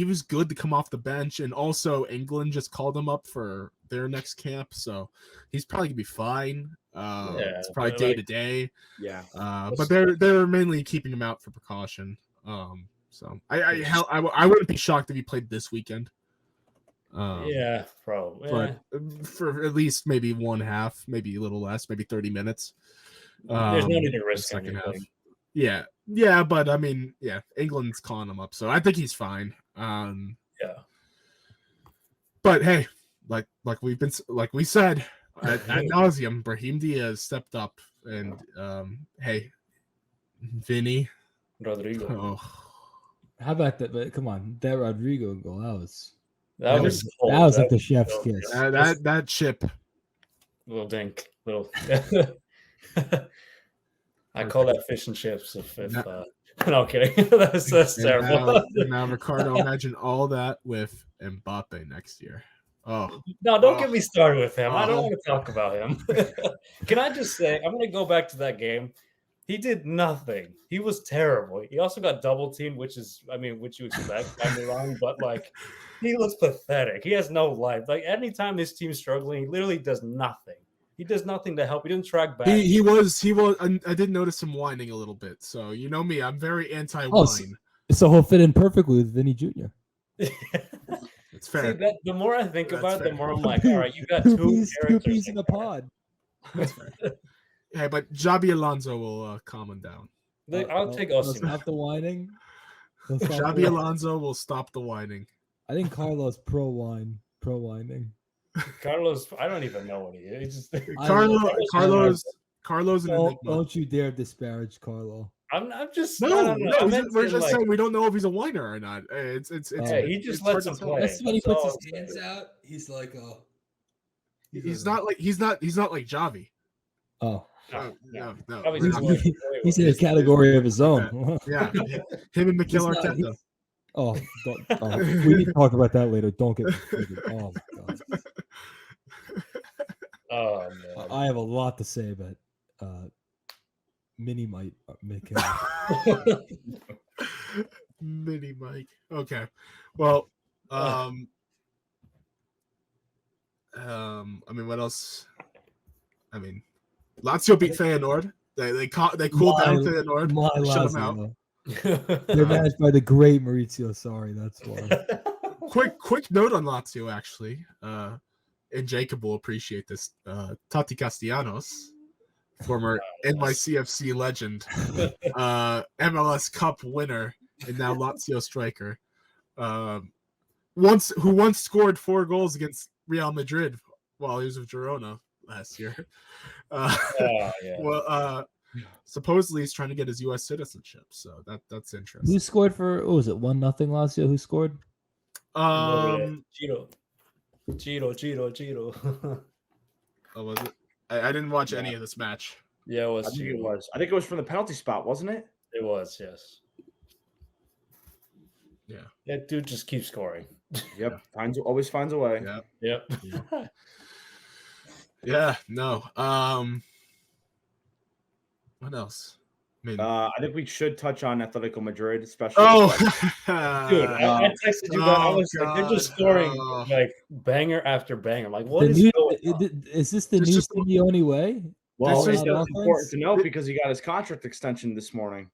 was good to come off the bench, and also England just called him up for their next camp, so he's probably gonna be fine. It's probably day to day. Yeah. But they're mainly keeping him out for precaution. So I wouldn't be shocked if he played this weekend. Yeah, probably. But for at least maybe one half, maybe a little less, maybe 30 minutes. There's no need to risk second half. anything. Yeah, but I mean, England's calling him up, so I think he's fine. Yeah. But hey, like we said ad nauseum, Brahim Diaz stepped up, and hey, Vinny, Rodrigo. Oh, How about that? But come on, that Rodrigo goal. That was cold. that was like That the chef's so kiss. good. that chip. Little dink, little. I call that fish and chips. If no kidding, that's And terrible. now, Ricardo, imagine all that with Mbappe next year. Oh, No, don't get me started with him. I don't Oh. want to talk about him. Can I just say, I'm going to go back to that game. He did nothing. He was terrible. He also got double teamed, which you expect by Milan, but like, he looks pathetic. He has no life. Like, anytime this team's struggling, he literally does nothing. He does nothing to help. He didn't track back. he was. I did notice him whining a little bit. So you know me, I'm very anti-whine. So he'll fit in perfectly with Vinny Jr. It's fair. See, the more I think That's about it, fair. the more I'm like, all right, you got two two characters. peas in a pod. That's fair. Hey, but Xabi Alonso will calm him down. I'll take He'll Osimhen. stop the whining. He'll stop the Xabi whining. Alonso will stop the whining. I think Carlos pro whining. Carlos, I don't even know what he is. Carlos an enigma. Don't you dare disparage Carlo. I'm just No, I we're meant just to, like, saying we don't know if he's a whiner or not. It's hey, he just it's lets hard him to tell. play. That's when he That's puts all his I'm hands saying. out. He's like, He's not like Javi. oh, No. Probably we're just not- like- he's in a category of his own. Yeah, him and Mikel He's not- Arteta. he's- Oh, we need to talk about that later. Don't get me triggered. Oh my god, Oh man. I have a lot to say, but Mini might make him. Mini Mike. Okay. Well, I mean, what else? I mean, Lazio beat Feyenoord. They cooled down Feyenoord. My Shut 'em out. Lazio. They're managed by the great Maurizio Sarri. That's why. Quick note on Lazio, actually. And Jacob will appreciate this. Tati Castellanos, former NYCFC legend, MLS Cup winner, and now Lazio striker, who once scored 4 goals against Real Madrid while he was with Girona last year. Well, supposedly he's trying to get his U.S. citizenship, so that's interesting. Who scored for? What was it? 1-0 Lazio. Who scored? Giro. Oh, was it? I didn't watch any of this match. Yeah, it was. I think it Giro. was. I think it was from the penalty spot, wasn't it? It was, yes. Yeah. That dude just keeps scoring. Yep. Always finds a way. Yeah. Yep. Yeah. No. What else? I mean, I think we should touch on Atletico Madrid, especially. Dude, I texted you guys. I was like, they're just scoring like banger after banger. I'm like, what is going on? Is this the It's new just- Simeone way? Well, This it's is important to know because he got his contract extension this morning.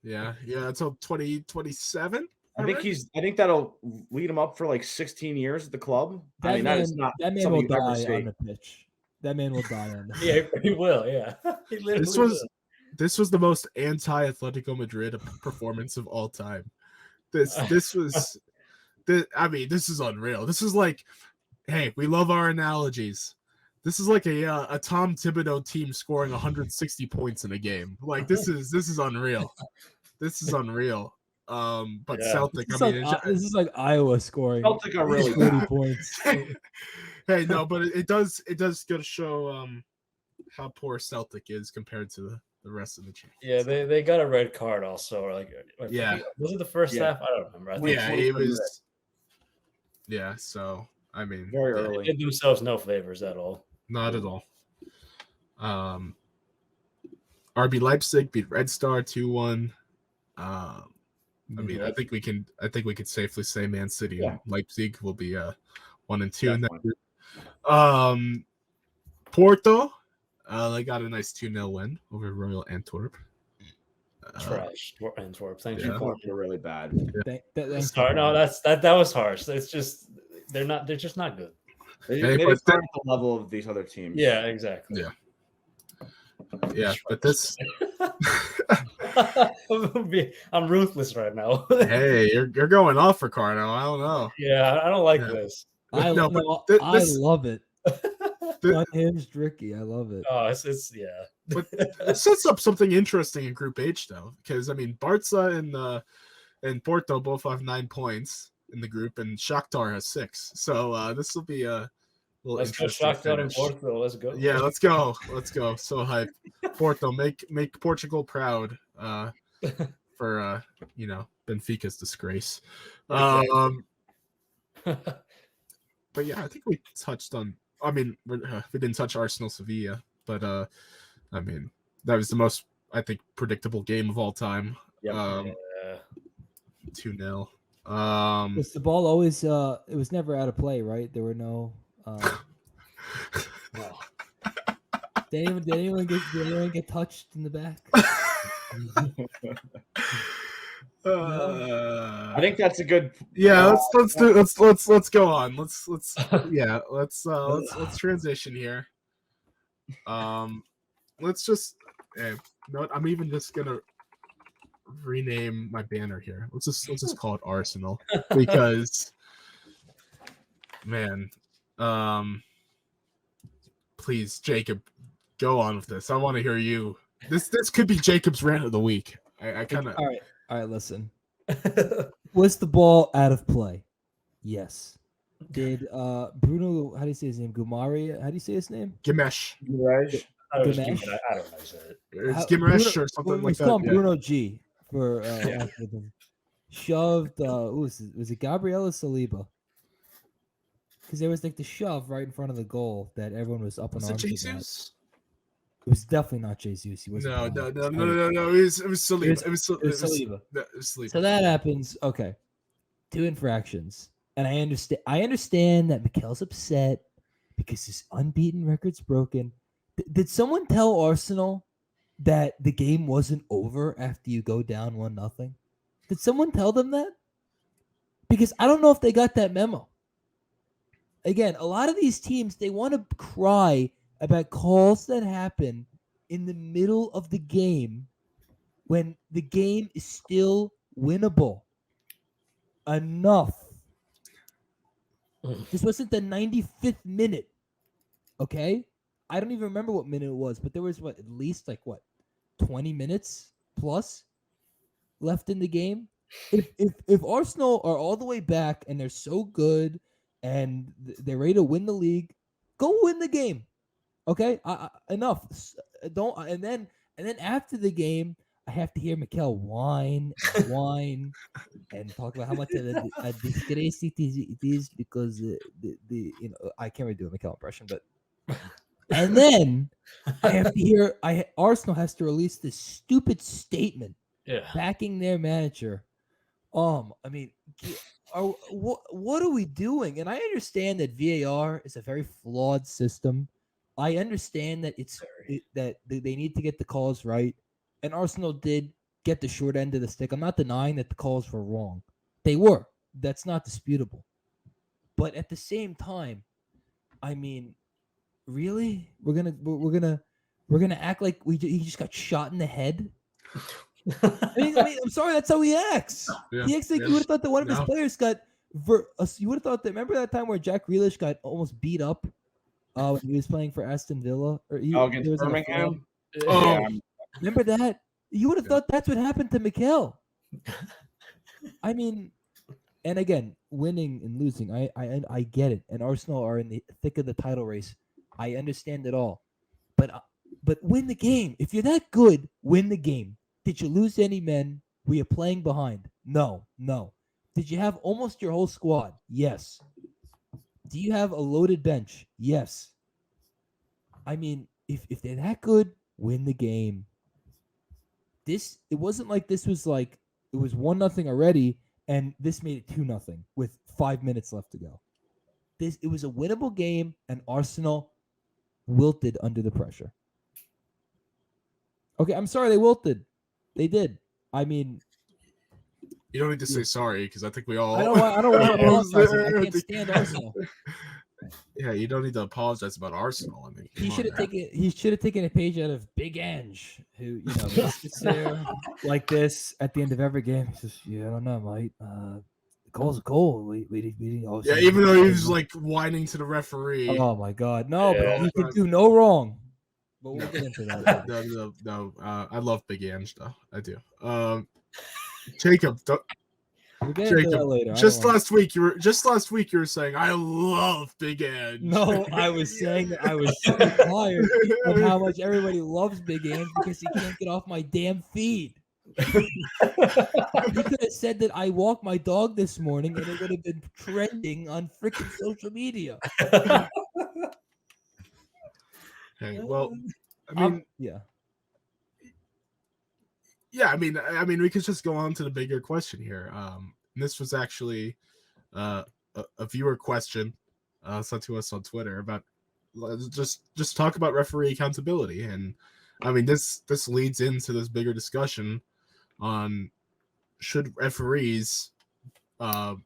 yeah, until 2027. I think that'll lead him up for like 16 years at the club. I mean, that is not that man something will you ever die see. on the pitch. That man will die on the pitch. Yeah, he will. Yeah, he literally This was the most anti-Atletico Madrid performance of all time. This was, I mean, this is unreal. This is like, hey, we love our analogies. This is like a Tom Thibodeau team scoring 160 points in a game. Like this is unreal. This is unreal. But Yeah. Celtic, This I is, mean, like, this is like Iowa scoring Celtic are really 40 bad. points. hey, no, but it does go to show how poor Celtic is compared to the rest of the team. Yeah, they got a red card also. Or like, Yeah. was it the first Yeah. half? I don't remember. I think Yeah, it was. Yeah, so I mean, Very they early. did themselves no favors at all. not at all. RB Leipzig beat Red Star 2-1. I mean, Yeah. I think we could safely say Man City Yeah. and Leipzig will be 1 and 2 in that Definitely. group. Porto, they got a nice 2-0 win over Royal Antwerp. Trash, Antwerp. Thank yeah. you. Porto are really bad. Sorry, no, that was harsh. It's just they're just not good. They Hey, just but aren't at the level of these other teams. Yeah, exactly. Yeah. Yeah, but this. I'm ruthless right now. Hey, you're going off for Carno. I don't know. Yeah, I don't like Yeah. this. No, but I this- love it. the- Unhinged Ricky, I love it. Oh, it's yeah. But it sets up something interesting in Group H, though, because I mean, Barca and Porto both have 9 points in the group, and Shakhtar has 6. So this will be a little Let's go interesting Shakhtar and finish. Porto. Let's go. Yeah, let's go. So hyped. Porto, make Portugal proud for Benfica's disgrace. Exactly. But yeah, I think we touched on. I mean, we didn't touch Arsenal Sevilla, but I mean, that was the most, I think, predictable game of all time. Yep. 2-0. Was the ball always? It was never out of play, right? There were no. Did anyone get touched in the back? I think that's a good. Yeah, let's go on. Let's transition here. Let's just. I'm even just gonna rename my banner here. Let's just call it Arsenal because, man, please, Jacob, go on with this. I want to hear you. This could be Jacob's rant of the week. I kind of. All right. Listen. Was the ball out of play? Yes. Did Bruno? How do you say his name? Gumari? How do you say his name? Gimesh. I don't know. It's Gimesh or something like that. Call him Bruno G for shoved. Was it Gabriela Saliba? Because there was like the shove right in front of the goal that everyone was up in arms about. Jesus? It was definitely not Jesus. He wasn't. No. It was Saliba. It was Saliba. So that happens. Okay, 2 infractions, and I understand that Mikel's upset because his unbeaten record's broken. Did someone tell Arsenal that the game wasn't over after you go down 1-0? Did someone tell them that? Because I don't know if they got that memo. Again, a lot of these teams, they want to cry about calls that happen in the middle of the game when the game is still winnable. Enough. This wasn't the 95th minute. Okay? I don't even remember what minute it was, but there was at least 20 minutes plus left in the game. If Arsenal are all the way back and they're so good and they're ready to win the league, go win the game. Okay? Enough. Don't and then after the game, I have to hear Mikel whine and talk about how much of a disgrace it is because the I can't really do a Mikel impression, but and then I have to hear Arsenal has to release this stupid statement backing their manager. I mean, what are we doing? And I understand that VAR is a very flawed system. I understand that that they need to get the calls right, and Arsenal did get the short end of the stick. I'm not denying that the calls were wrong; they were. That's not disputable. But at the same time, I mean, really, we're gonna act like he just got shot in the head. I mean, I'm sorry, that's how he acts. Yeah, he acts like you would have thought that one of his players got. You would have thought that. Remember that time where Jack Grealish got almost beat up when he was playing for Aston Villa? Against Birmingham? Remember that? You would have thought that's what happened to Mikel. I mean, and again, winning and losing, I get it. And Arsenal are in the thick of the title race. I understand it all. But win the game. If you're that good, win the game. Did you lose any men? Were you playing behind? No. Did you have almost your whole squad? Yes. Do you have a loaded bench? Yes. I mean, if they're that good, win the game. It wasn't like this was like it was 1-0 already, and this made it 2-0 with 5 minutes left to go. It was a winnable game, and Arsenal wilted under the pressure. Okay, I'm sorry they wilted. They did. I mean, you don't need to say sorry because I think we all. I don't want to apologize. I can't stand Arsenal. Yeah, you don't need to apologize about Arsenal. I mean, he should have taken a page out of Big Ange, who sits there like this at the end of every game. He says, "Yeah, I don't know, mate. The goal's a goal. We even though he was like whining to the referee. Oh my God, no! But he could do no wrong. But we'll get into that. No. I love Big Ange though. I do. Jacob, We'll get into that Jacob. later. Just last week you were saying I love Big Ange. No, I was saying that I was so tired of how much everybody loves Big Ange because he can't get off my damn feed. He could have said that I walked my dog this morning and it would have been trending on freaking social media. Okay, well, I mean, yeah. I mean, we could just go on to the bigger question here. This was actually a viewer question sent to us on Twitter about just talk about referee accountability, and I mean this leads into this bigger discussion on should referees, should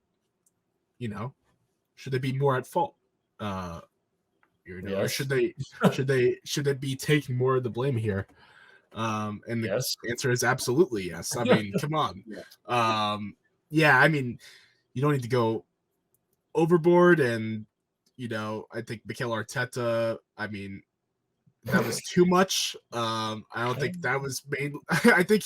they be more at fault, or should they be taking more of the blame here? And the Yes. answer is absolutely yes. I mean, come on. I mean, you don't need to go overboard, and I think Mikel Arteta, I mean, that was too much. I don't think that was made. I think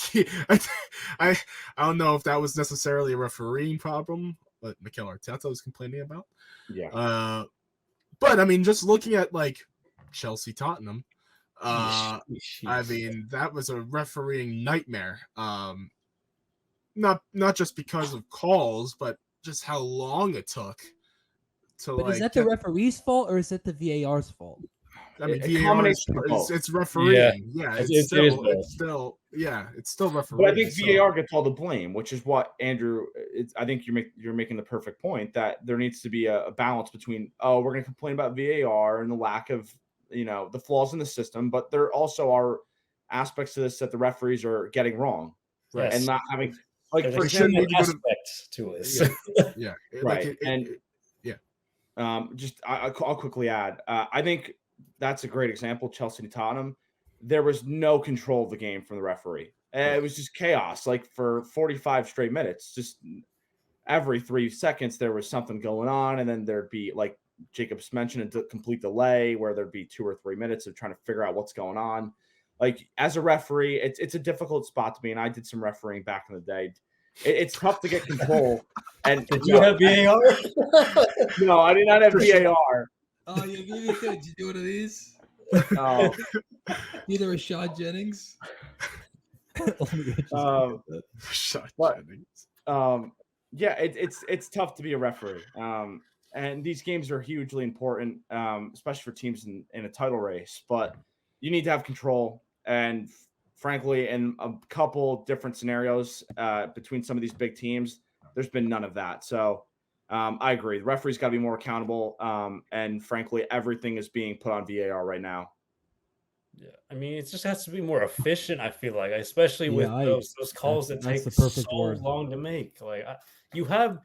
I don't know if that was necessarily a refereeing problem, but Mikel Arteta was complaining about. Yeah. But I mean, just looking at like Chelsea Tottenham, I Jeez. mean, that was a refereeing nightmare. Not just because of calls, but just how long it took to But is that the referee's fault or is it the VAR's fault? I mean, A VAR combination of both. it's refereeing. Yeah, It it's is still But refereeing. I think VAR gets all the blame, which is what Andrew. I think you're making the perfect point that there needs to be a balance between we're going to complain about VAR and the lack of the flaws in the system, but there also are aspects to this that the referees are getting wrong, Yes. and not having like There's for a example, human aspect to this. Yeah, right, yeah. Just I'll quickly add. I think that's a great example. Chelsea and Tottenham. There was no control of the game from the referee. It was just chaos. Like for 45 straight minutes, just every 3 seconds there was something going on, and then there'd be like Jacobs mentioned a complete delay where there'd be 2 or 3 minutes of trying to figure out what's going on. Like as a referee, it's a difficult spot to be, and I did some refereeing back in the day. It's tough to get control. And Did you have VAR? No, I did not have VAR. Oh, yeah, maybe could. Did you do one of these? Oh. Either Rashad Jennings. Yeah, it's tough to be a referee. And these games are hugely important, especially for teams in a title race. But you need to have control. And frankly, in a couple different scenarios between some of these big teams, there's been none of that. So I agree. The referees got to be more accountable. And frankly, everything is being put on VAR right now. Yeah, I mean, it just has to be more efficient. I feel like, especially with those calls that take so long to make. Like, you have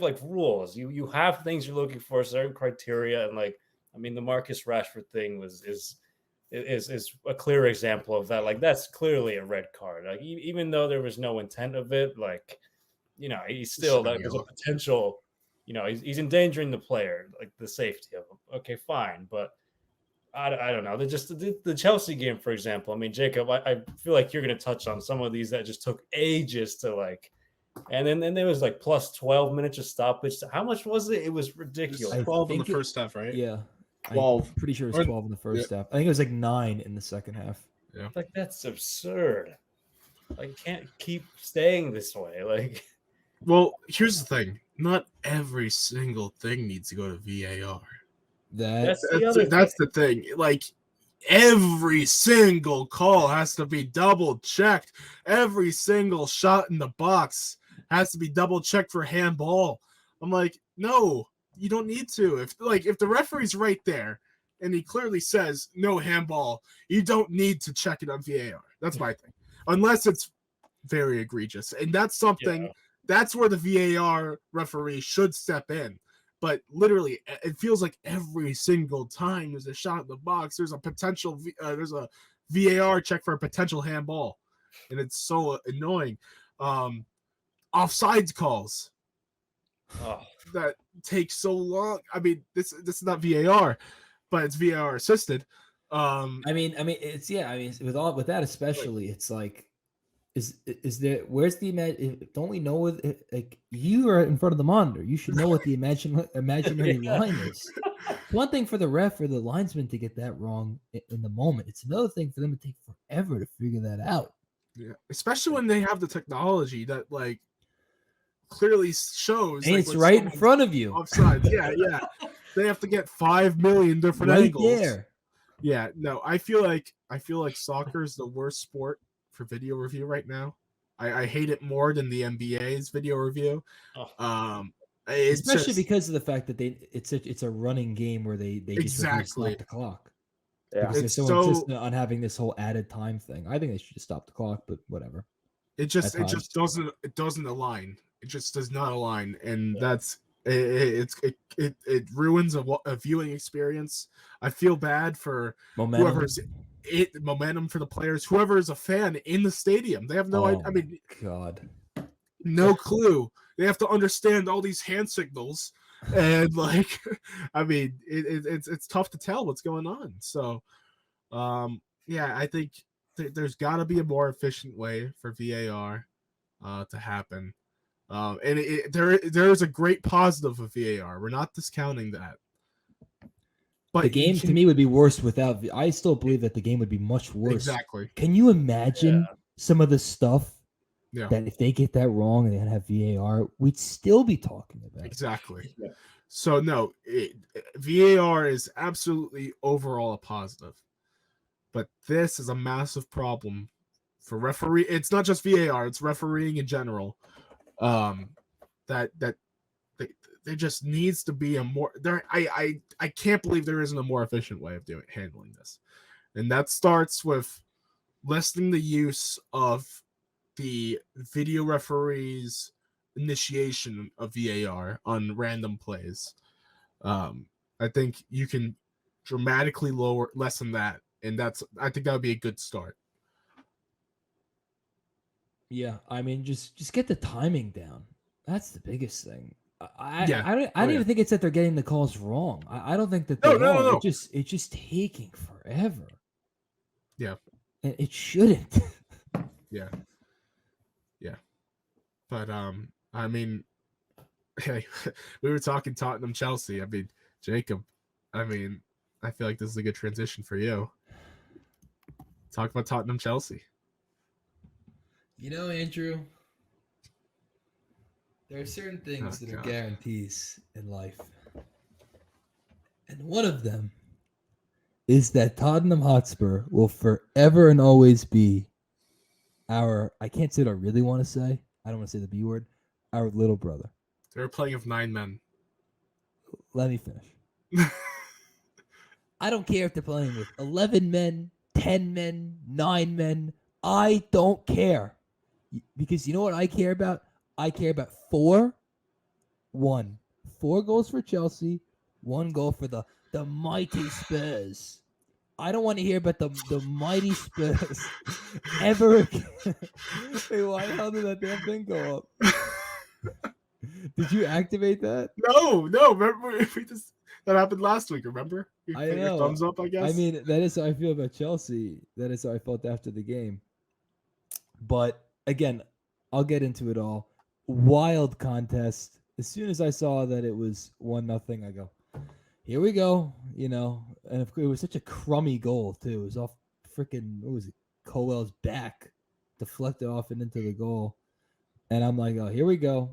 like rules. You have things you're looking for, certain criteria, and like, I mean, the Marcus Rashford thing is a clear example of that. Like, that's clearly a red card. Like, even though there was no intent of it, like, he's still there's a potential. He's endangering the player, like the safety of him. Okay, fine, but. I don't know. The Chelsea game, for example. I mean, Jacob, I feel like you're going to touch on some of these that just took ages to like, and then there was like plus 12 minutes of stoppage. How much was it? It was ridiculous. 12 in the first half, right? Yeah, 12. I'm pretty sure it was 12 in the first half. I think it was like 9 in the second half. Yeah, like that's absurd. Like, you can't keep staying this way. Like, well, here's the thing: not every single thing needs to go to VAR. That's the thing. Like every single call has to be double checked. Every single shot in the box has to be double checked for handball. I'm like, no, you don't need to. If the referee's right there and he clearly says no handball, you don't need to check it on VAR. That's my thing. Unless it's very egregious. And that's something that's where the VAR referee should step in. But literally, it feels like every single time there's a shot in the box, there's a potential, there's a VAR check for a potential handball, and it's so annoying. Offsides calls that take so long. I mean, this is not VAR, but it's VAR assisted. I mean, it's I mean, with that especially, it's like, is there? Where's the Don't we know what? Like, you are in front of the monitor. You should know what the imaginary line is. It's one thing for the ref or the linesman to get that wrong in the moment. It's another thing for them to take forever to figure that out. Yeah, especially when they have the technology that like clearly shows. And like, it's when right in someone's front of you. offside. Yeah. They have to get 5 million different Right angles. there. Yeah, no, I feel like soccer is the worst sport for video review right now. I hate it more than the NBA's video review. It's Especially just, because of the fact that it's a running game where they just refuse to exactly. stop the clock. Yeah. Because they're It's so so- insistent on having this whole added time thing. I think they should just stop the clock, but whatever. it just at times. doesn't align. It just does not align, and Yeah. that's it ruins a viewing experience. I feel bad for Momentum. whoever's momentum for the players, whoever is a fan in the stadium. They have no idea. I mean, God. no clue. They have to understand all these hand signals, and like, I mean, it's tough to tell what's going on. So, yeah, I think there's got to be a more efficient way for VAR to happen. And there is a great positive of VAR. We're not discounting that. But The game to me would be worse without. I still believe that the game would be much worse. Exactly. Can you imagine some of the stuff Yeah. that if they get that wrong and they have VAR, we'd still be talking about it? Exactly. Yeah. So no, VAR is absolutely overall a positive, but this is a massive problem for referee. It's not just VAR; it's refereeing in general. That there just needs to be a more there. I can't believe there isn't a more efficient way of handling this, and that starts with lessening the use of the video referees initiation of VAR on random plays. I think you can dramatically lessen that, and I think that would be a good start. Yeah, I mean, just get the timing down. That's the biggest thing. I Yeah. don't even think it's that they're getting the calls wrong. I don't think that No, they no, are. no, no. It's just taking forever. Yeah. And it shouldn't. Yeah. But I mean, hey, we were talking Tottenham Chelsea. I mean, Jacob, I mean, I feel like this is a good transition for you. Talk about Tottenham Chelsea. You know, Andrew, there are certain things that are guarantees in life. And one of them is that Tottenham Hotspur will forever and always be I can't say what I really want to say. I don't want to say the B word. Our little brother. They're playing of 9 men. Let me finish. I don't care if they're playing with 11 men, 10 men, 9 men. I don't care. Because you know what I care about? I care about 4 goals for Chelsea, 1 goal for the mighty Spurs. I don't want to hear about the mighty Spurs ever again. Hey, why the hell did that damn thing go up? Did you activate that? No. Remember, that happened last week. Remember? You I put your know. thumbs up, I guess. I mean, that is how I feel about Chelsea. That is how I felt after the game. But again, I'll get into it all. Wild contest. As soon as I saw that it was 1-0, I go, here we go. You know, and of course, it was such a crummy goal too. It was off freaking, what was it? Colwell's back, deflected off and into the goal. And I'm like, oh, here we go.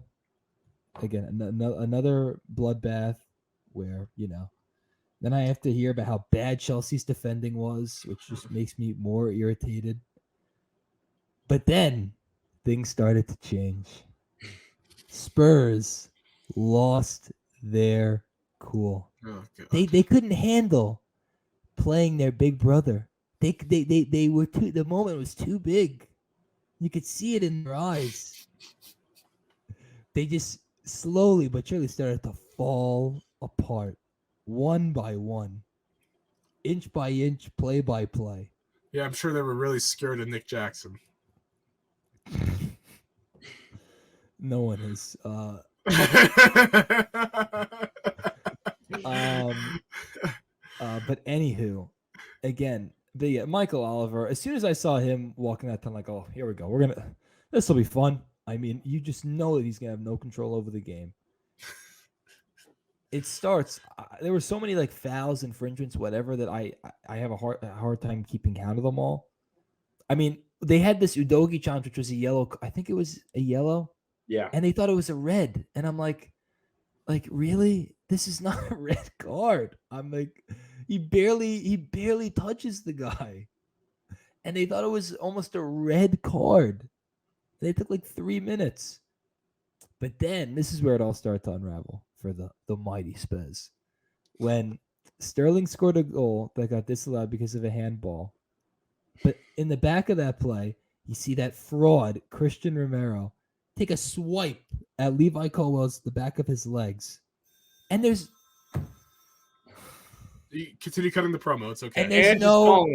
Again, another bloodbath where, you know, then I have to hear about how bad Chelsea's defending was, which just makes me more irritated. But then things started to change. Spurs lost their cool. Oh, God. They couldn't handle playing their big brother. They were too. The moment was too big. You could see it in their eyes. They just slowly but surely started to fall apart, one by one, inch by inch, play by play. Yeah, I'm sure they were really scared of Nick Jackson. No one is. But anywho, again, Michael Oliver. As soon as I saw him walking that time, like, oh, here we go. This will be fun. I mean, you just know that he's gonna have no control over the game. It starts. There were so many like fouls, infringements, whatever, that I have a hard time keeping count of them all. I mean, they had this Udogi challenge, which was a yellow. I think it was a yellow. Yeah. And they thought it was a red, and I'm like, really? This is not a red card. I'm like, he barely touches the guy, and they thought it was almost a red card. They took like 3 minutes. But then this is where it all started to unravel for the mighty Spez. When Sterling scored a goal that got disallowed because of a handball. But in the back of that play, you see that fraud, Christian Romero, take a swipe at Levi Colwell's the back of his legs. And there's You continue cutting the promo. It's okay. And there's no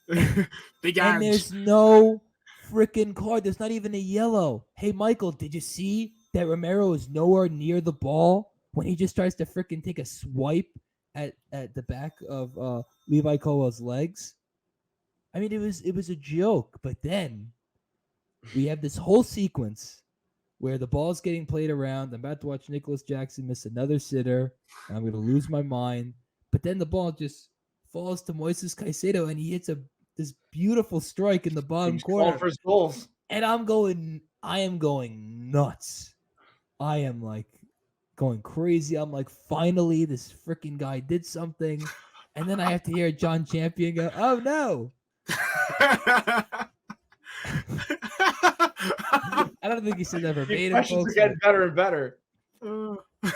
Big and Ange. there's no freaking card. There's not even a yellow. Hey, Michael, did you see that Romero is nowhere near the ball when he just tries to freaking take a swipe at the back of Levi Colwell's legs? I mean, it was a joke. But then we have this whole sequence where the ball's getting played around. I'm about to watch Nicholas Jackson miss another sitter, and I'm going to lose my mind. But then the ball just falls to Moises Caicedo, and he hits this beautiful strike in the bottom corner. For his goals. And I am going nuts. I am like going crazy. I'm like, finally, this freaking guy did something. And then I have to hear John Champion go, oh no. I don't think he said that verbatim. Questions are getting better and better.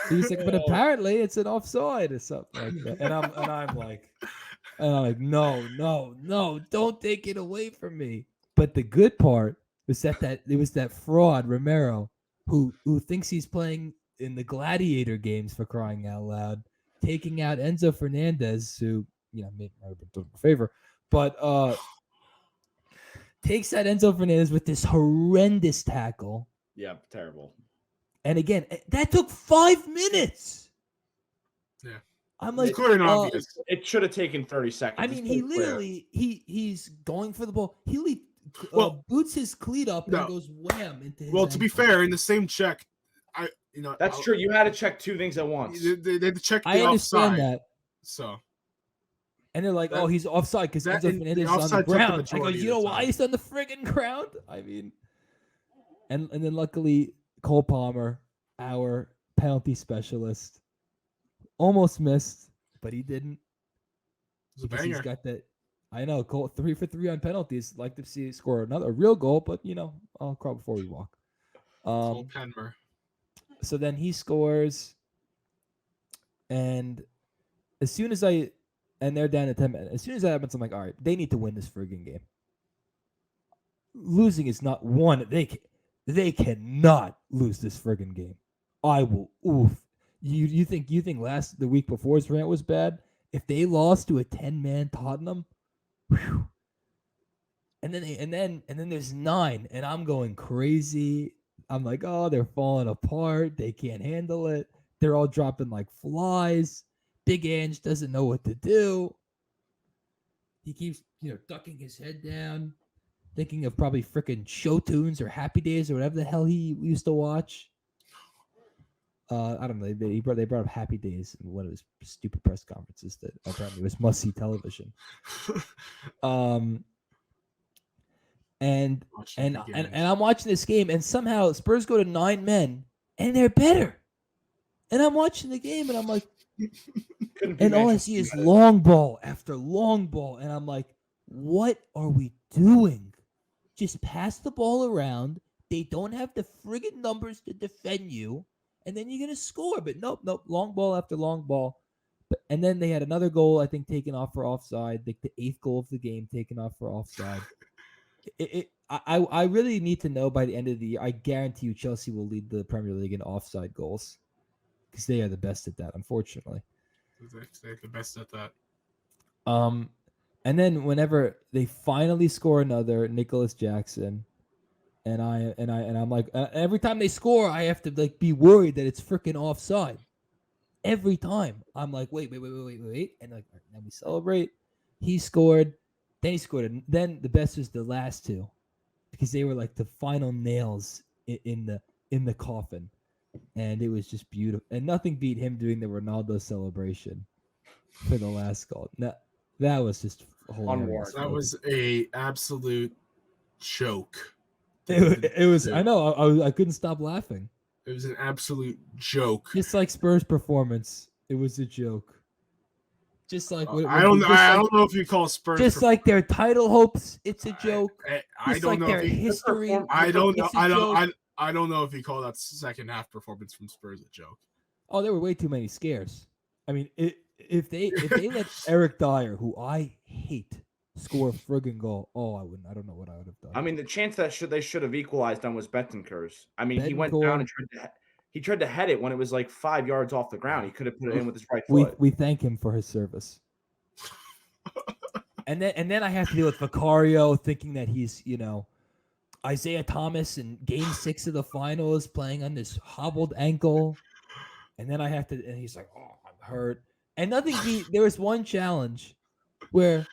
He's like, but apparently it's an offside or something like that. And I'm like, no, don't take it away from me. But the good part was that it was that fraud Romero who thinks he's playing in the gladiator games, for crying out loud, taking out Enzo Fernandez, who made a favor, but takes out Enzo Fernandez with this horrendous tackle. Yeah, terrible. And again, that took 5 minutes. Yeah. I'm like, it's clear and obvious. It should have taken 30 seconds. I mean, he literally he's going for the ball. He Well, boots his cleat up and no. goes wham into his Well, to be ankle. fair, in the same check, That's true. You had to check two things at once. They had to check the I understand offside. that. So And they're like, oh, he's offside because that- Enzo the Fernandez is on the offside took the ground. I go, majority you of know the why time. he's on the friggin' ground? I mean, and then luckily Cole Palmer, our penalty specialist, almost missed, but he didn't. it's a Because he's banger. got that. I know, Cole 3 for 3 on penalties. Like to see score a real goal, but I'll crawl before we walk. Cole Penmer. So then he scores, and as soon as they're down to 10 minutes. As soon as that happens, I'm like, all right, they need to win this friggin' game. Losing is not one. They cannot lose this friggin' game. I will. Oof. You think the week before's rant was bad? If they lost to a 10-man Tottenham, whew. And then there's 9, and I'm going crazy. I'm like, oh, they're falling apart. They can't handle it. They're all dropping like flies. Big Ange doesn't know what to do. He keeps, ducking his head down, thinking of probably freaking show tunes or Happy Days or whatever the hell he used to watch. I don't know. They brought up Happy Days in one of his stupid press conferences that apparently was must-see television. And I'm watching this game, and somehow Spurs go to 9 men, and they're better. And I'm watching the game, and I'm like, and all I see is long ball after long ball, and I'm like, what are we doing? Just pass the ball around. They don't have the friggin' numbers to defend you, and then you're gonna score. But nope, long ball after long ball. And then they had another goal, I think, taken off for offside. The 8th goal of the game taken off for offside. I really need to know by the end of the year. I guarantee you Chelsea will lead the Premier League in offside goals because they are the best at that, unfortunately. They're the best at that. And then whenever they finally score another, Nicholas Jackson, and I'm like, every time they score, I have to like be worried that it's freaking offside. Every time I'm like, wait, and like then we celebrate. He scored. Then he scored. Then the best was the last two, because they were like the final nails in the coffin, and it was just beautiful. And nothing beat him doing the Ronaldo celebration for the last goal. That was just hilarious. Unwarranted. That was a absolute joke. It was. I know. I couldn't stop laughing. It was an absolute joke. Just like Spurs' performance, it was a joke. Just like I don't know if you call Spurs. Just like their title hopes, it's a joke. I Just don't like know their if you, history. I don't know. it's a joke. I don't know if you call that second half performance from Spurs a joke. Oh, there were way too many scares. I mean, if they let Eric Dyer, who I hate, score a friggin' goal, I wouldn't. I don't know what I would have done. I mean, the chance that they should have equalized on was Betancourt's. I mean, he went Betancourt. down and tried to head it when it was like 5 yards off the ground. He could have put it in with his right foot. We thank him for his service. and then I have to deal with Vicario thinking that he's, Isaiah Thomas in Game 6 of the finals playing on this hobbled ankle, and then and he's like, "Oh, I'm hurt." And there was one challenge where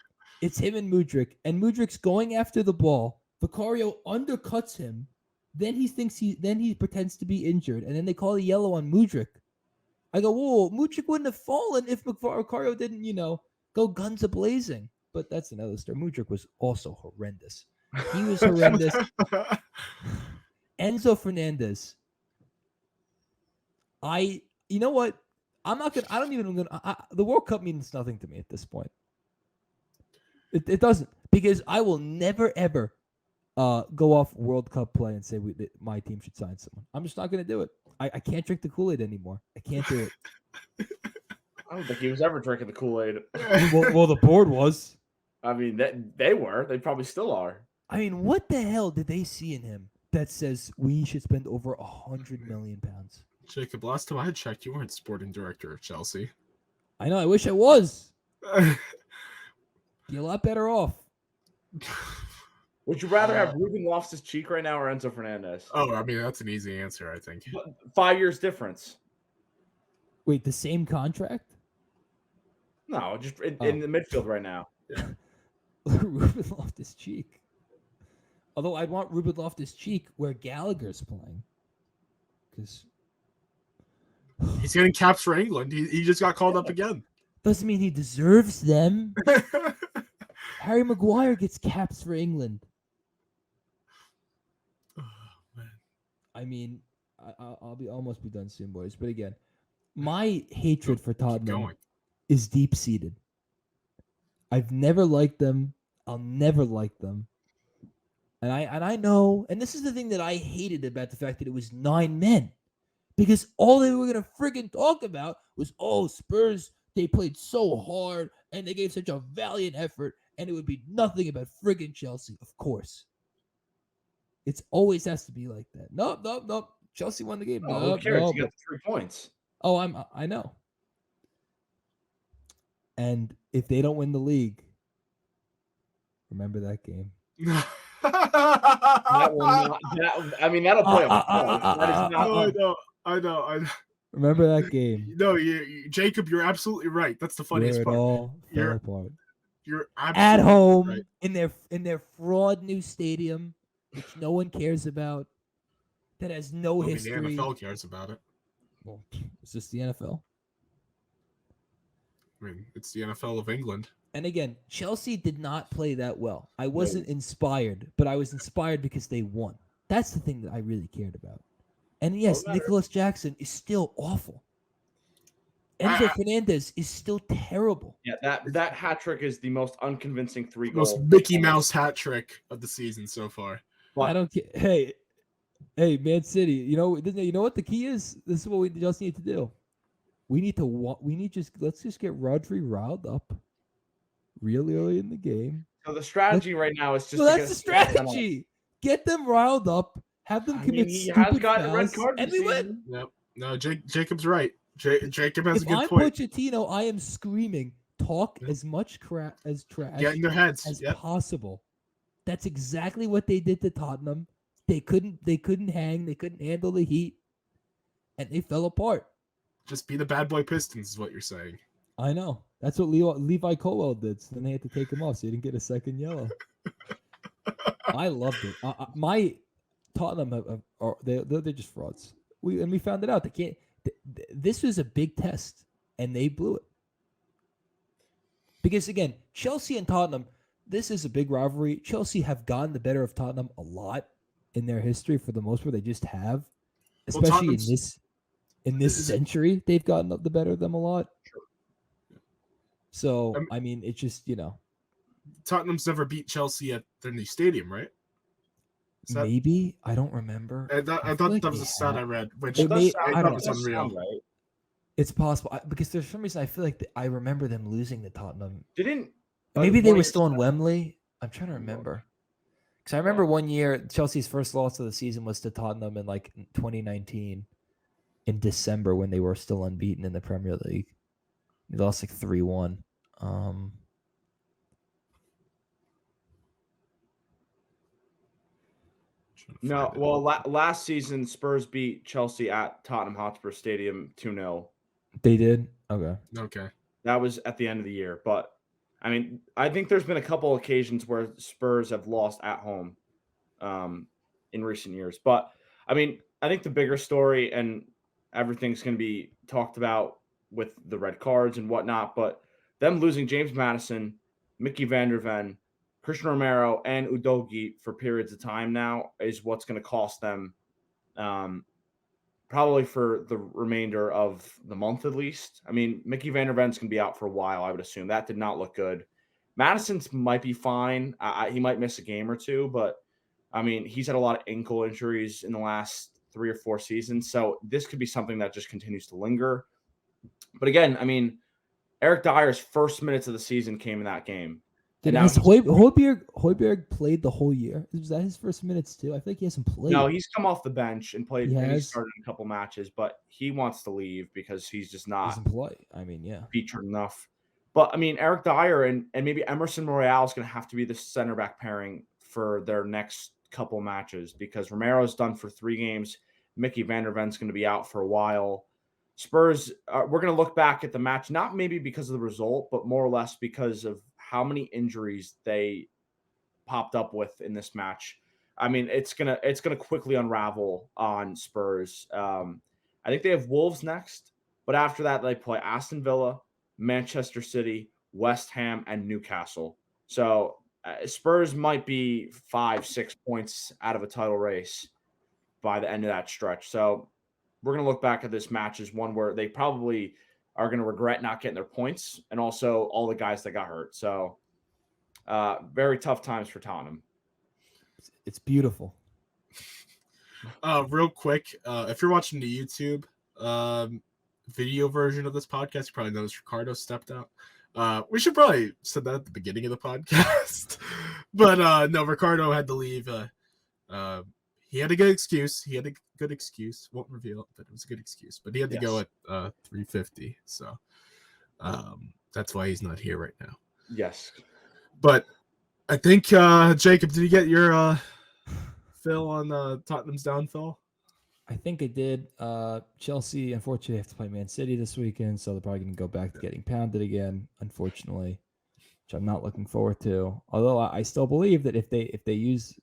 it's him and Mudryk's going after the ball. Vicario undercuts him. Then he pretends to be injured, and then they call a yellow on Mudryk. I go, whoa, Mudryk wouldn't have fallen if Vicario didn't, go guns a-blazing. But that's another story. Mudryk was also horrendous. He was horrendous. Enzo Fernandez. You know what? The World Cup means nothing to me at this point. It doesn't, because I will never, ever go off World Cup play and say that my team should sign someone. I'm just not going to do it. I can't drink the Kool-Aid anymore. I can't do it. I don't think he was ever drinking the Kool-Aid. well, the board was. I mean, they were. They probably still are. I mean, what the hell did they see in him that says we should spend over 100 million pounds? Jacob, last time I had checked, you weren't sporting director of Chelsea. I know. I wish I was. Be a lot better off. Would you rather have Ruben Loftus-Cheek right now or Enzo Fernandez? Oh, I mean, that's an easy answer, I think. 5 years difference. Wait, the same contract? No, just in the midfield right now. Yeah. Ruben Loftus-Cheek. Although I'd want Ruben Loftus-Cheek where Gallagher's playing. Because he's getting caps for England. He just got called up again. Doesn't mean he deserves them. Harry Maguire gets caps for England. Oh, man. I mean, I'll almost be done soon, boys. But again, my hatred for Tottenham is deep-seated. I've never liked them. I'll never like them. And I know, and this is the thing that I hated about the fact that it was 9 men. Because all they were going to friggin' talk about was, Spurs, they played so hard, and they gave such a valiant effort, and it would be nothing about friggin' Chelsea, of course. It always has to be like that. Nope. Chelsea won the game. Who cares? You got 3 points. I know. And if they don't win the league, remember that game. That'll play a I know. Remember that game. No, Jacob, you're absolutely right. That's the funniest part. All fell apart. You're absolutely at home right. in their fraud new stadium, which no one cares about, that has no history. The NFL cares about it. Well, it's just the NFL. I mean, it's the NFL of England. And again, Chelsea did not play that well. I wasn't inspired, but I was inspired because they won. That's the thing that I really cared about. And yes, Nicholas Jackson is still awful. Enzo Fernandez is still terrible. Yeah, that hat trick is the most unconvincing 3 goals. Most Mickey Mouse hat trick of the season so far. I don't care. Hey, Man City. You know what the key is? This is what we just need to do. Let's just get Rodri riled up really early in the game. So the strategy right now is just. So that's the strategy. Get them riled up. Have them commit stupid fouls, a red card and we win. Yep. No, Jacob's right. Jacob has a good point. If I'm Pochettino, I am screaming, talk as much crap as trash get in their heads as possible. That's exactly what they did to Tottenham. They couldn't hang. They couldn't handle the heat, and they fell apart. Just be the bad boy Pistons is what you're saying. I know. That's what Levi Colwell did. So then they had to take him off, so he didn't get a second yellow. I loved it. My Tottenham they're just frauds. We found it out. They can't. This was a big test, and they blew it. Because again, Chelsea and Tottenham, this is a big rivalry. Chelsea have gotten the better of Tottenham a lot in their history for the most part. They just have, especially in this century, they've gotten the better of them a lot. So I mean, it's just Tottenham's never beat Chelsea at their new stadium, right? Maybe I don't remember. I thought like that was a stat I read, which I thought don't was unreal. Right? It's possible because there's some reason I feel like I remember them losing to Tottenham. Didn't Maybe they were still in Wembley. I'm trying to remember because I remember one year Chelsea's first loss of the season was to Tottenham in like 2019 in December when they were still unbeaten in the Premier League. They lost like 3-1. No, well, last season Spurs beat Chelsea at Tottenham Hotspur Stadium 2-0. They did? Okay. That was at the end of the year. But, I mean, I think there's been a couple occasions where Spurs have lost at home in recent years. But, I mean, I think the bigger story, and everything's going to be talked about with the red cards and whatnot, but them losing James Maddison, Mickey van der Ven, Christian Romero, and Udogie for periods of time now is what's going to cost them probably for the remainder of the month at least. I mean, Mickey van der Ven's going to be out for a while, I would assume. That did not look good. Madison's might be fine. He might miss a game or two, but, I mean, he's had a lot of ankle injuries in the last 3 or 4 seasons, so this could be something that just continues to linger. But again, I mean, Eric Dyer's first minutes of the season came in that game. Has Højbjerg played the whole year? Was that his first minutes too? I think he hasn't played. No, he's come off the bench and played. He started a couple matches, but he wants to leave because he's just not doesn't play. I mean, yeah, featured enough. But I mean, Eric Dyer and maybe Emerson Royale is going to have to be the center back pairing for their next couple matches because Romero's done for 3 games. Mickey van der Ven's going to be out for a while. Spurs, we're going to look back at the match, not maybe because of the result, but more or less because of how many injuries they popped up with in this match. I mean, it's gonna quickly unravel on Spurs. I think they have Wolves next, but after that they play Aston Villa, Manchester City, West Ham, and Newcastle. So Spurs might be 5-6 points out of a title race by the end of that stretch. So we're going to look back at this match as one where they probably are going to regret not getting their points and also all the guys that got hurt. So very tough times for Tottenham. It's beautiful. Real quick, if you're watching the YouTube video version of this podcast, you probably noticed Ricardo stepped out. We should probably said that at the beginning of the podcast. But no, Ricardo had to leave. He had a good excuse. Won't reveal it, but it was a good excuse. But he had to go at 3:50. So that's why he's not here right now. Yes. But I think, Jacob, did you get your fill on Tottenham's downfall? I think I did. Chelsea, unfortunately, have to play Man City this weekend, so they're probably going to go back to getting pounded again, unfortunately, which I'm not looking forward to. Although I still believe that if they use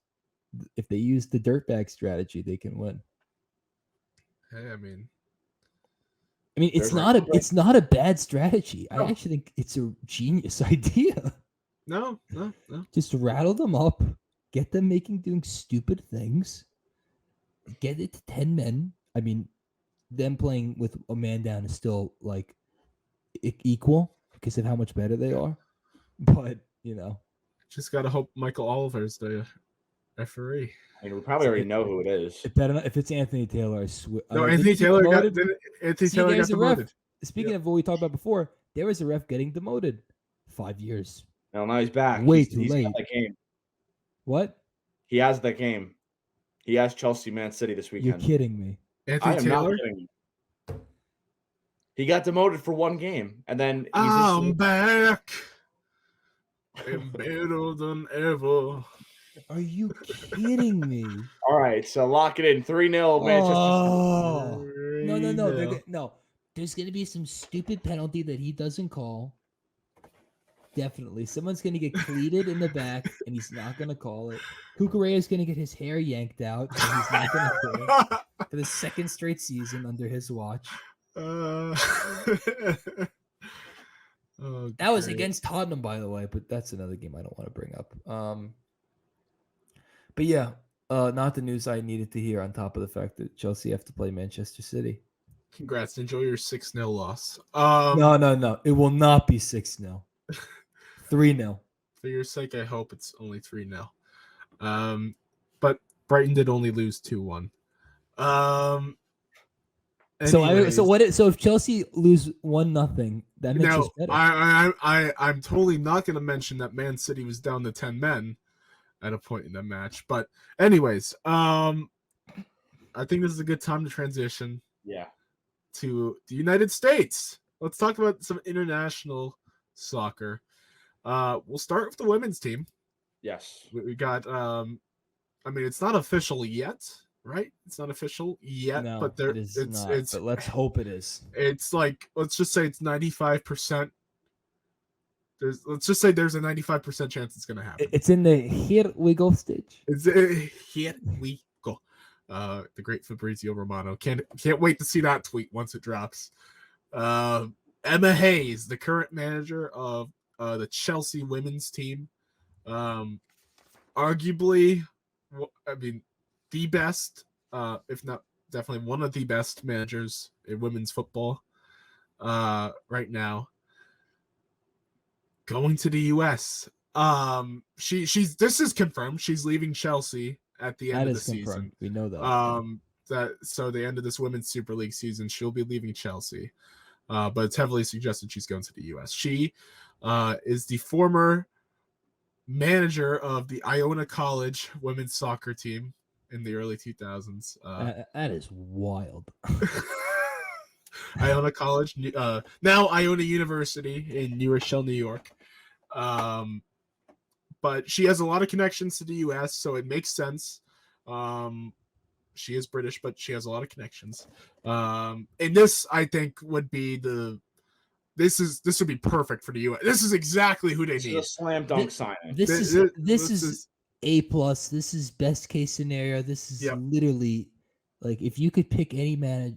the dirtbag strategy, they can win. Hey, I mean, it's not a bad strategy. No. I actually think it's a genius idea. No. Just rattle them up, get them doing stupid things, get it to 10 men. I mean, them playing with a man down is still like equal because of how much better they are. But just gotta hope Michael Oliver's the referee. I mean, we probably already know who it is. If it's Anthony Taylor, I swear. No, Anthony Taylor got demoted. Speaking of what we talked about before, there was a ref getting demoted 5 years. No, now he's back. Way too late. Got that game. What? He has that game. He has Chelsea Man City this weekend. You're kidding me. Anthony Taylor? Not kidding you. He got demoted for 1 game, and then I'm back. I'm better than ever. Are you kidding me? All right, so lock it in. 3-0 Manchester. No. No. There's going to be some stupid penalty that he doesn't call, Definitely. Someone's going to get cleated in the back, and he's not going to call it. Cucurella is going to get his hair yanked out, and he's not going to care. For the second straight season under his watch. Oh, That was great. against Tottenham, by the way, but that's another game I don't want to bring up. But yeah, not the news I needed to hear on top of the fact that Chelsea have to play Manchester City. Congrats. Enjoy your 6-0 loss. No. It will not be 6-0. 3-0. For your sake, I hope it's only 3-0. But Brighton did only lose 2-1. So if Chelsea lose 1-0, that makes us better. I'm totally not going to mention that Man City was down to 10 men at a point in the match. But anyways, I think this is a good time to transition. Yeah. To the United States. Let's talk about some international soccer. We'll start with the women's team. Yes. We got it's not official yet, right? It's not official yet, No, but it is not. But let's hope it is. It's like, let's just say it's 95%. Let's just say there's a 95% chance it's going to happen. It's in the here we go stage. It's here we go. The great Fabrizio Romano. Can't wait to see that tweet once it drops. Emma Hayes, the current manager of the Chelsea women's team, arguably, the best, if not definitely one of the best managers in women's football right now. Going to the US. This is confirmed. She's leaving Chelsea at the end of the season. We know that. So the end of this women's Super League season, she'll be leaving Chelsea. But it's heavily suggested she's going to the US. She is the former manager of the Iona College women's soccer team in the early 2000s. That is wild. Iona College, now Iona University in New Rochelle, New York. But she has a lot of connections to the US, so it makes sense. She is British, but she has a lot of connections. And this, I think, would be this would be perfect for the US. This is exactly who they need. A slam dunk signing. This is A+. This is best case scenario. This is literally like, if you could pick any manager,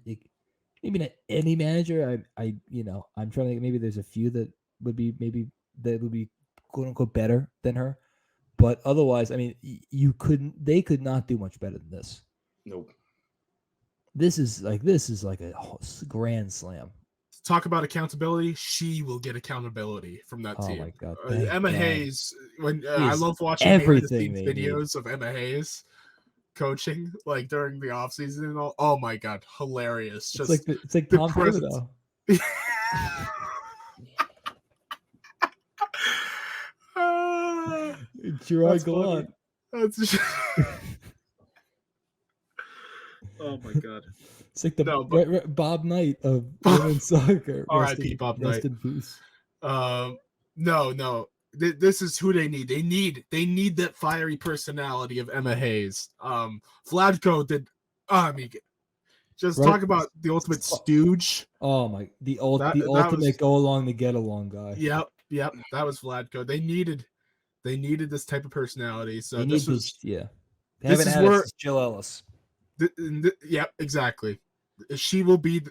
maybe not any manager. I'm trying to think, maybe there's a few that would be quote unquote better than her, but otherwise, they could not do much better than this. Nope. This is like a grand slam. Talk about accountability. She will get accountability from that team. Oh my God. Emma Hayes. I love watching everything videos of Emma Hayes coaching, like during the off season and all. Oh my God, hilarious! It's like Tom Thibodeau. Gerard Gallant. Oh my God. It's like the Bob Knight of women's soccer. R.I.P. Bob Knight. Rest in peace. No. This is who they need. They need that fiery personality of Emma Hayes. Vladko did. Talk about the ultimate stooge. Oh my! The ultimate go along to get along guy. Yep. That was Vladko. They needed this type of personality. So They haven't had it since Jill Ellis. Yep, exactly. She will be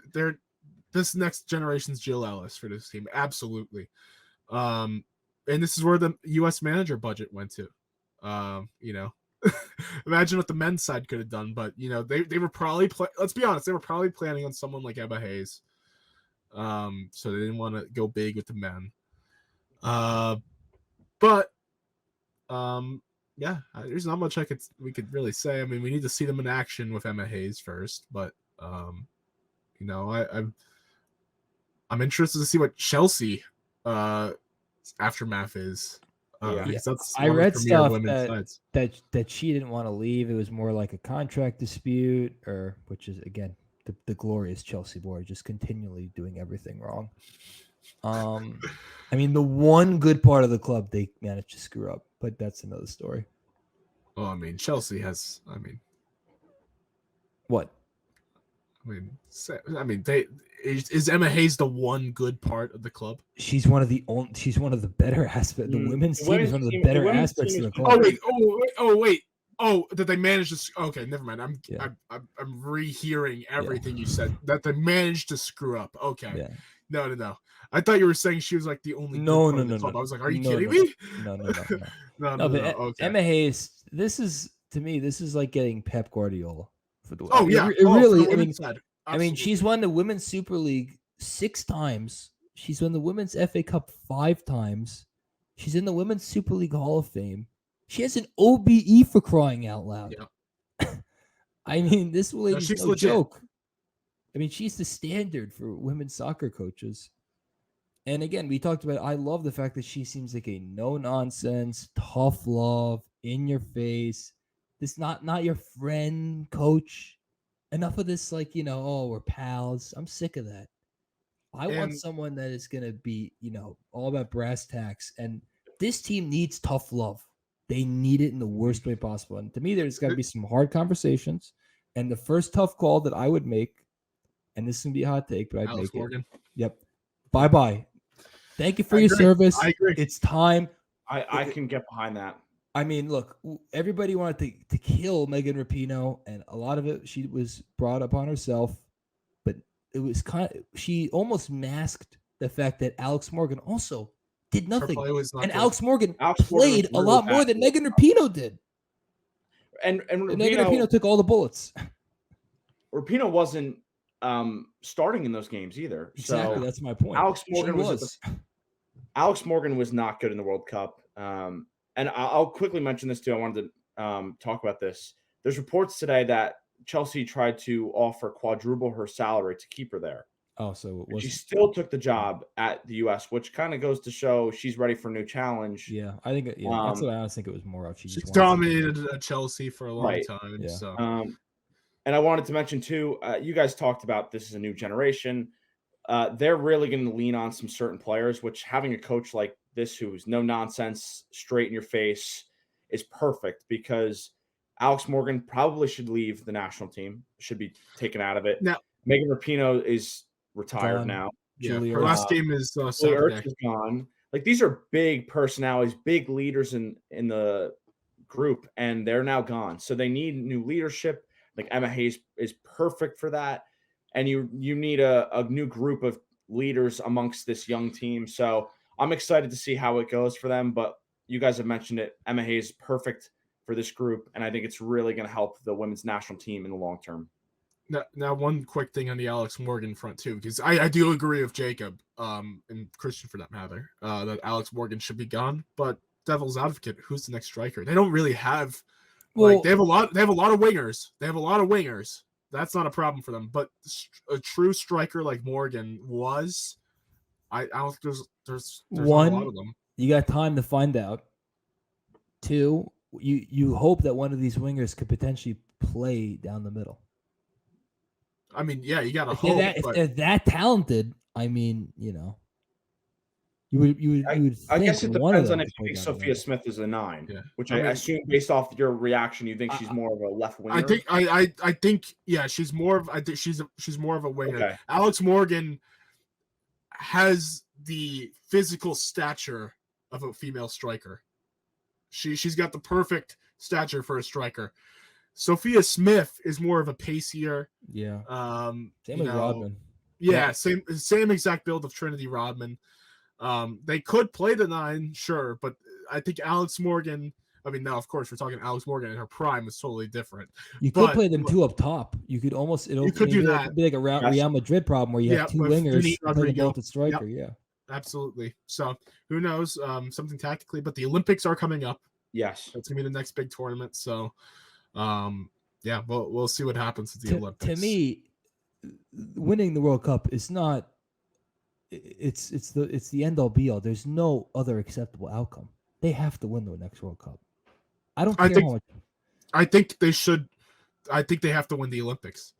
this next generation's Jill Ellis for this team. Absolutely. And this is where the U.S. manager budget went to. Imagine what the men's side could have done, but they were probably let's be honest, they were probably planning on someone like Emma Hayes. So they didn't want to go big with the men. There's not much we could really say. We need to see them in action with Emma Hayes first, but I'm interested to see what Chelsea aftermath is. That's I read stuff that she didn't want to leave. It was more like a contract dispute, which is again the glorious Chelsea board just continually doing everything wrong. The one good part of the club they managed to screw up, but that's another story. Well, Chelsea has. What? is Emma Hayes the one good part of the club? She's one of the better aspects. The women's team is one of the better aspects of the club. Oh wait. Oh, that they managed to. Okay, never mind. I'm rehearing everything you said. That they managed to screw up. Okay. Yeah. No. I thought you were saying she was like the only. No. Club. I was like, are you kidding me? No. No. Okay. Emma Hayes. This is like getting Pep Guardiola for the. Oh yeah. It really. For the side. I mean, she's won the Women's Super League 6 times. She's won the Women's FA Cup 5 times. She's in the Women's Super League Hall of Fame. She has an OBE for crying out loud. Yeah. I mean, this lady's no legit. joke. I mean, she's the standard for women's soccer coaches. And again, we talked about, I love the fact that she seems like a no-nonsense, tough love, in your face. This not your friend coach. Enough of this, like, oh, we're pals. I'm sick of that. I want someone that is going to be, all about brass tacks. And this team needs tough love. They need it in the worst way possible. And to me, there's got to be some hard conversations. And the first tough call that I would make, and this is going to be a hot take, but I'd Alex make Morgan. it. Yep. Bye-bye. Thank you for your service. I agree. It's time. I can get behind that. I mean, look, everybody wanted to kill Megan Rapinoe, and a lot of it she was brought upon herself. But it was she almost masked the fact that Alex Morgan also did nothing. And Alex Morgan played a lot more than Megan Rapinoe did. And Megan Rapinoe took all the bullets. Rapinoe wasn't starting in those games either. Exactly, so that's my point. Alex Morgan was not good in the World Cup. And I'll quickly mention this too. I wanted to talk about this. There's reports today that Chelsea tried to offer quadruple her salary to keep her there. Oh, so she still took the job at the U.S., which kind of goes to show she's ready for a new challenge. Yeah, I think that's what I think it was more of. She's dominated at Chelsea for a long time. Yeah. So. And I wanted to mention too, you guys talked about this is a new generation. They're really going to lean on some certain players, which having a coach like this who's no nonsense, straight in your face is perfect because Alex Morgan probably should leave the national team, should be taken out of it. Now, Megan Rapinoe is retired now. Yeah, her last game is Saturday. Is gone. Like these are big personalities, big leaders in the group, and they're now gone. So they need new leadership. Like Emma Hayes is perfect for that. And you need a new group of leaders amongst this young team. So I'm excited to see how it goes for them. But you guys have mentioned it. Emma Hayes is perfect for this group. And I think it's really going to help the women's national team in the long term. Now, one quick thing on the Alex Morgan front, too, because I do agree with Jacob and Christian for that matter, that Alex Morgan should be gone. But devil's advocate, who's the next striker? They don't really have they have a lot of wingers. That's not a problem for them. But a true striker like Morgan was, I don't think there's one, not a lot of them. You got time to find out. 2, you hope that one of these wingers could potentially play down the middle. I mean, yeah, you got to hope. If they're that talented, I mean, you would. I guess it depends on if you think Sophia Smith is a 9, which I assume based off your reaction, you think she's more of a left winger. I think yeah, she's more of she's more of a winger. Okay. Alex Morgan has the physical stature of a female striker. She's got the perfect stature for a striker. Sophia Smith is more of a pacier. Yeah. Same with Rodman. Yeah, same exact build of Trinity Rodman. They could play the 9, sure, but I think Alex Morgan. I mean, now of course we're talking Alex Morgan in her prime is totally different. You could play them 2 up top. You could almost you could do that. It'd be like a Real Madrid problem where you have 2 wingers play both the striker. Yep. Yeah, absolutely. So who knows? Something tactically, but the Olympics are coming up. Yes, it's gonna be the next big tournament. So, yeah, we'll see what happens with the Olympics. To me, winning the World Cup is not. It's the end all be all. There's no other acceptable outcome. They have to win the next World Cup. I don't care how much. I think they should. I think they have to win the Olympics.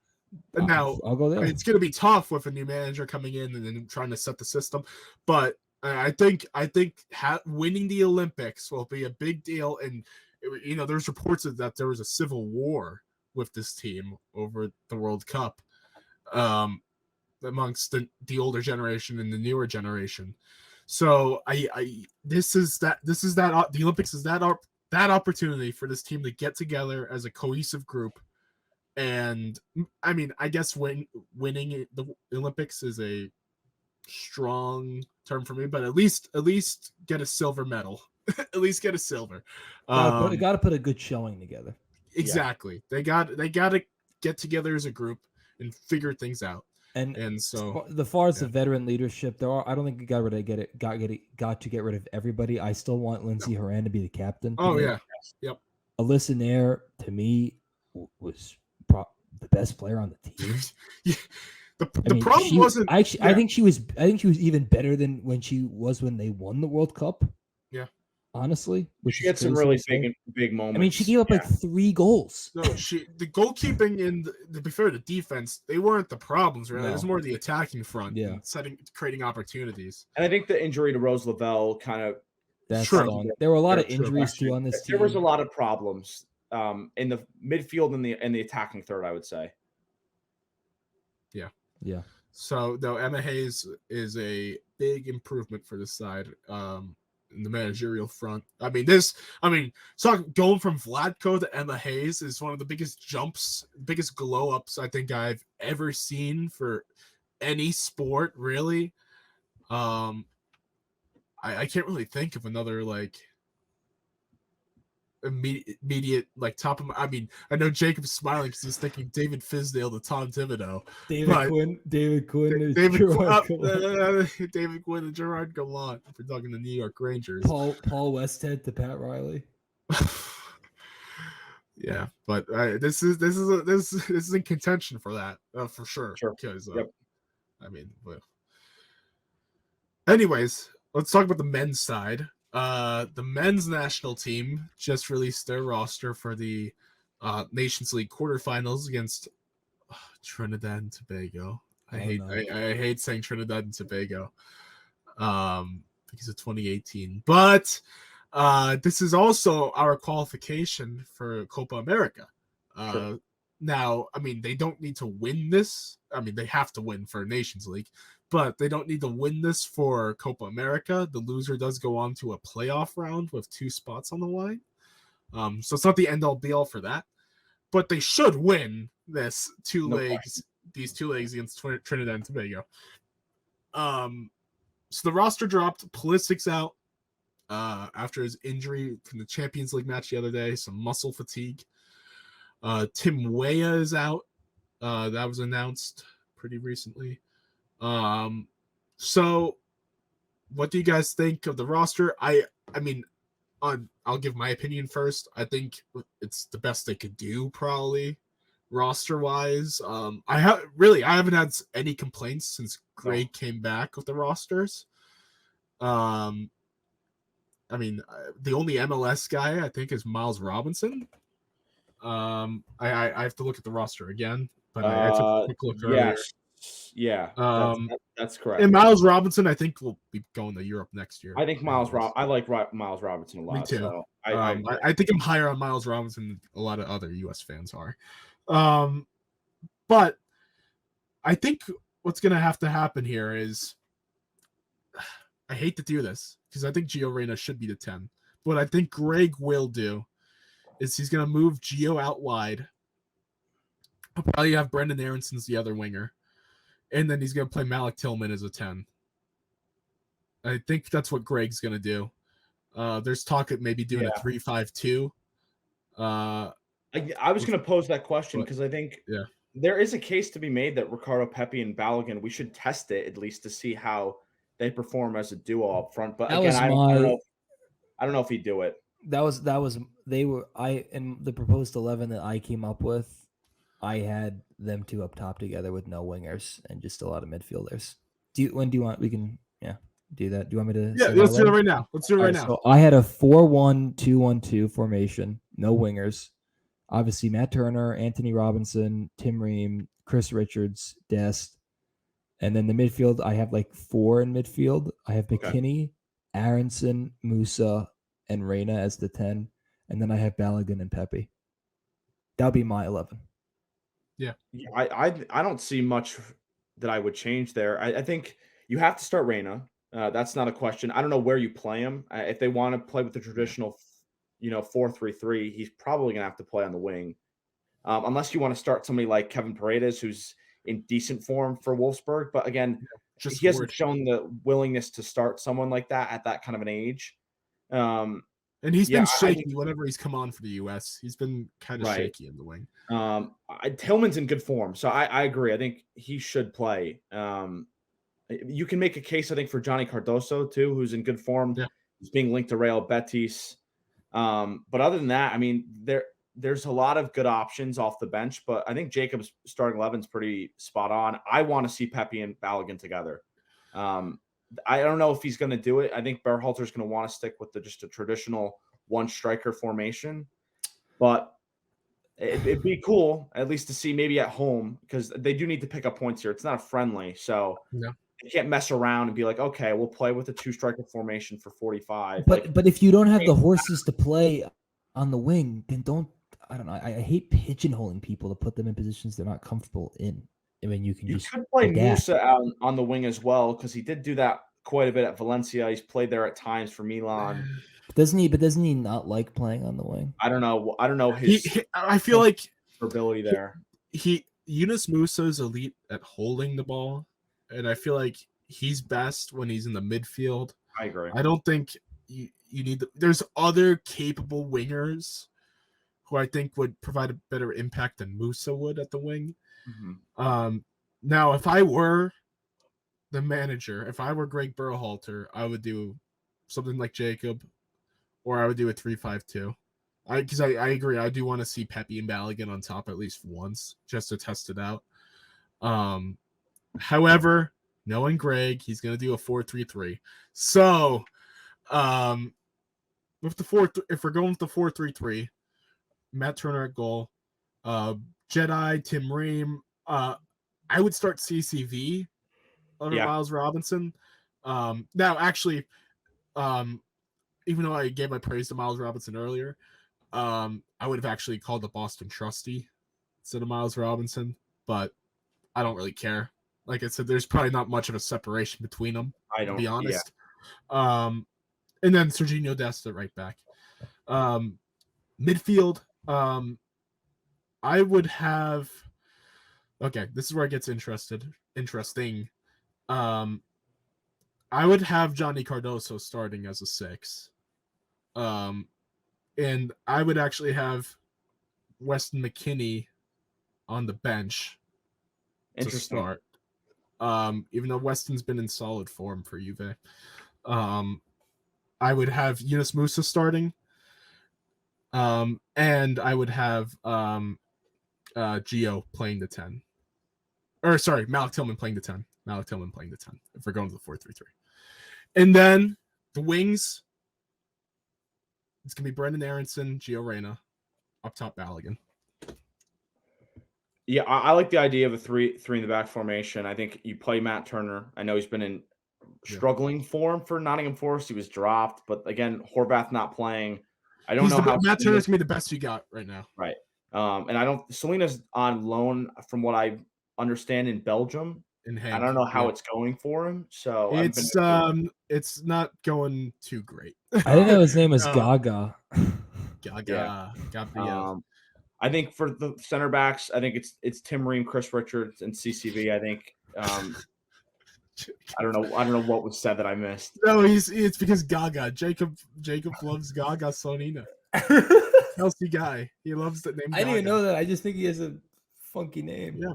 And now I'll go there. I mean, it's going to be tough with a new manager coming in and then trying to set the system. But I think winning the Olympics will be a big deal. And there's reports that there was a civil war with this team over the World Cup. amongst the older generation and the newer generation. So the Olympics is that opportunity for this team to get together as a cohesive group. And I mean, I guess winning the Olympics is a strong term for me, but at least get a silver medal. At least get a silver. Got to put a good showing together. Exactly. They got to get together as a group and figure things out. And so the far as the veteran leadership, I don't think we got to get rid of everybody. I still want Lindsey Horan to be the captain. Oh yeah. Yep. Alyssa Nair to me was the best player on the team. The problem wasn't. I think she was even better than when they won the World Cup. Yeah. Honestly, she had some really big moments. I mean, she gave up like 3 goals. No, the goalkeeping and to be fair, the defense, they weren't the problems, really. It was more the attacking front, and creating opportunities. And I think the injury to Rose Lavelle kind of there were a lot of injuries too on this team. There was a lot of problems in the midfield and the attacking third, I would say. Yeah. Yeah. So though Emma Hayes is a big improvement for this side. In the managerial front. Going from Vlatko to Emma Hayes is one of the biggest glow ups I think I've ever seen for any sport, really. I can't really think of another like immediate like top of my. I mean, I know Jacob's smiling because he's thinking David Fisdale to Tom Thibodeau. David Quinn, David Quinn and Gerard Gallant for talking the New York Rangers. Paul Westhead to Pat Riley. Yeah, but this is in contention for that for sure. Because I mean, anyways, let's talk about the men's side. The men's national team just released their roster for the Nations League quarterfinals against Trinidad and Tobago. I hate saying Trinidad and Tobago because of 2018. But this is also our qualification for Copa America. Now, I mean, they don't need to win this. I mean, they have to win for Nations League, but they don't need to win this for Copa America. The loser does go on to a playoff round with 2 spots on the line. So it's not the end all be all for that, but they should win these 2 legs against Trinidad and Tobago. So the roster dropped. Pulisic's out after his injury from the Champions League match the other day, some muscle fatigue. Tim Weah is out. That was announced pretty recently. So what do you guys think of the roster? I mean, I'll give my opinion first. I think it's the best they could do, probably roster wise. I haven't had any complaints since Greg came back with the rosters. I mean, the only MLS guy I think is Miles Robinson. I have to look at the roster again, but I took a quick look earlier. Yeah, that's correct. And Miles Robinson, I think, will be going to Europe next year. I think I like Miles Robinson a lot. Me too. So I think I'm higher on Miles Robinson than a lot of other U.S. fans are. But I think what's going to have to happen here is, I hate to do this because I think Gio Reyna should be the 10. What I think Greg will do is he's going to move Gio out wide. He'll probably have Brendan Aaronson's the other winger. And then he's going to play Malik Tillman as a 10. I think that's what Greg's going to do. There's talk of maybe doing a 3-5-2. I was going to pose that question because I think there is a case to be made that Ricardo Pepi and Balogun, we should test it at least to see how they perform as a duo up front. But again, I don't know if he'd do it. In the proposed 11 that I came up with, I had them 2 up top together with no wingers and just a lot of midfielders. We can do that. Do you want me to? Yeah, let's do it right now. So I had a 4-1-2-1-2 formation, no wingers. Obviously, Matt Turner, Anthony Robinson, Tim Ream, Chris Richards, Dest. And then the midfield, I have like 4 in midfield. I have McKinney, Aronson, Musa, and Reyna as the 10. And then I have Balogun and Pepe. That'll be my 11. I don't see much that I would change there. I think you have to start Reyna. That's not a question. I don't know where you play him. If they want to play with the traditional, 4-3-3, he's probably going to have to play on the wing. Unless you want to start somebody like Kevin Paredes, who's in decent form for Wolfsburg. But again, Just he hasn't scored. shown the willingness to start someone like that at that kind of an age. And he's Yeah, been I shaky think- whenever he's come on for the US. He's been kind of Right. shaky in the wing. Tillman's in good form, so I agree. I think he should play. You can make a case, I think, for Johnny Cardoso too, who's in good form. Yeah. He's being linked to Real Betis. But other than that, I mean, there's a lot of good options off the bench, but I think Jacob's starting 11 is pretty spot on. I want to see Pepe and Balogun together. I don't know if he's going to do it. I think Berhalter's going to want to stick with just a traditional one striker formation, but it'd be cool at least to see maybe at home, because they do need to pick up points here. It's not a friendly, so No. you can't mess around and be like, okay, we'll play with a 2-striker formation for 45. But if you don't have the horses to play on the wing, then don't. I don't know. I hate pigeonholing people to put them in positions they're not comfortable in. I mean, you can You just could play adapt. Musa on the wing as well, because he did do that quite a bit at Valencia. He's played there at times for Milan. Doesn't he not like playing on the wing? I don't know his I feel like ability there. Yunus Musa is elite at holding the ball, and I feel like he's best when he's in the midfield. I agree. I don't think you need there's other capable wingers who I think would provide a better impact than Musa would at the wing. Mm-hmm. Now, if I were the manager, if I were Greg Berhalter, I would do something like Jacob, or I would do a 3-5-2. Because I agree, I do want to see Pepe and Balogun on top at least once, just to test it out. However, knowing Greg, he's going to do a 4-3-3. So, with if we're going with the 4-3-3, Matt Turner at goal, Jedi, Tim Ream. I would start CCV over Miles Robinson. Now, actually, even though I gave my praise to Miles Robinson earlier, I would have actually called the Boston Trusty instead of Miles Robinson, but I don't really care. Like I said, there's probably not much of a separation between them, to be honest. Yeah. And then Serginho Dest at right back. Midfield, I would have. Okay, this is where it gets interesting. I would have Johnny Cardoso starting as a 6. And I would actually have Weston McKennie on the bench to start. Even though Weston's been in solid form for Juve. I would have Yunus Musa starting. And I would have Gio playing the 10. Or sorry, Malik Tillman playing the 10. If we're going to the 4-3-3. And then the wings, it's going to be Brendan Aronson, Gio Reyna, up top Balogun. Yeah, I like the idea of a three in the back formation. I think you play Matt Turner. I know he's been in struggling form for Nottingham Forest. He was dropped, but again, Horvath not playing. I don't know how Matt Turner's going to be the best you got right now. Right. And Selena's on loan from what I understand in Belgium. I don't know how it's going for him. So it's not going too great. I didn't know his name was Gaga. Gabriel. I think for the center backs, I think it's Tim Ream, Chris Richards, and CCV. I think I don't know what was said that I missed. No, it's because Gaga. Jacob loves Gaga Sonina. Chelsea guy. He loves the name. I didn't even know that. I just think he has a funky name. Yeah,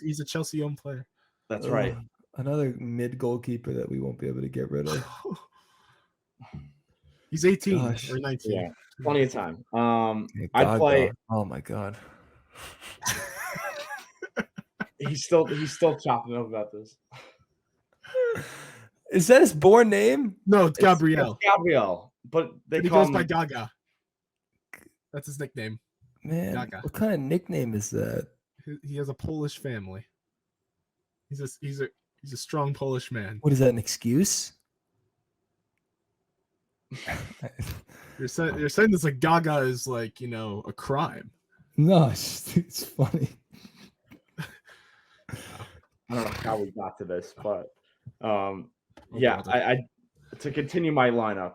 he's a Chelsea own player. That's right. Another mid goalkeeper that we won't be able to get rid of. He's 18 or 19. Yeah, plenty of time. I play. Oh my god. He's still chopping up about this. Is that his born name? No, it's Gabriel. It's Gabriel, but he goes by Gaga. That's his nickname. Man, Gaga. What kind of nickname is that? He has a Polish family. He's a strong Polish man. What is that, an excuse? You're saying this like Gaga is like, a crime. No, it's funny. I don't know how we got to this, but Oh, yeah, brother. I to continue my lineup,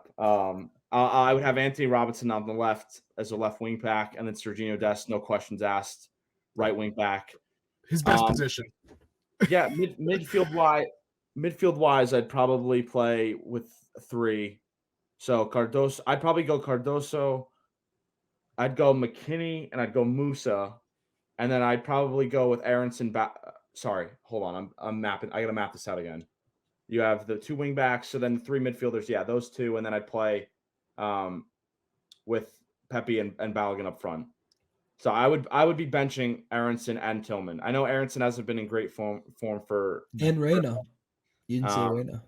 I would have Anthony Robinson on the left as a left wing back, and then Serginho Dest, no questions asked, right wing back. His best Um, position. Yeah, midfield wise, I'd probably play with 3. So Cardoso, I'd probably go Cardoso. I'd go McKinney, and I'd go Musa, and then I'd probably go with Aronson. Sorry, hold on, I'm mapping. I gotta map this out again. You have the 2 wing backs, so then the 3 midfielders. Yeah, those 2, and then I'd play with Pepe and Balogun up front. So I would be benching Aronson and Tillman. I know Aronson hasn't been in great form for. And Reyna. You didn't say Um, Reyna.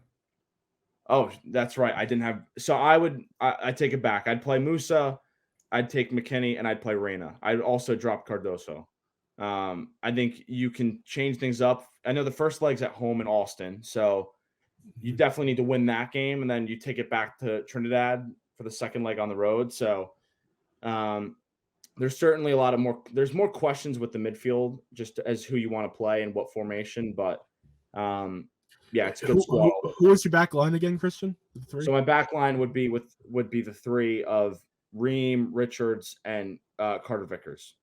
Oh, that's right. I didn't have. So I take it back. I'd play Musa, I'd take McKinney, and I'd play Reyna. I'd also drop Cardoso. I think you can change things up. I know the first leg's at home in Austin, so you definitely need to win that game, and then you take it back to Trinidad for the second leg on the road. So there's certainly there's more questions with the midfield just as who you want to play and what formation, but yeah, it's a good squad. Who was your back line again, Christian? The 3? So my back line would be the 3 of Ream, Richards, and Carter Vickers,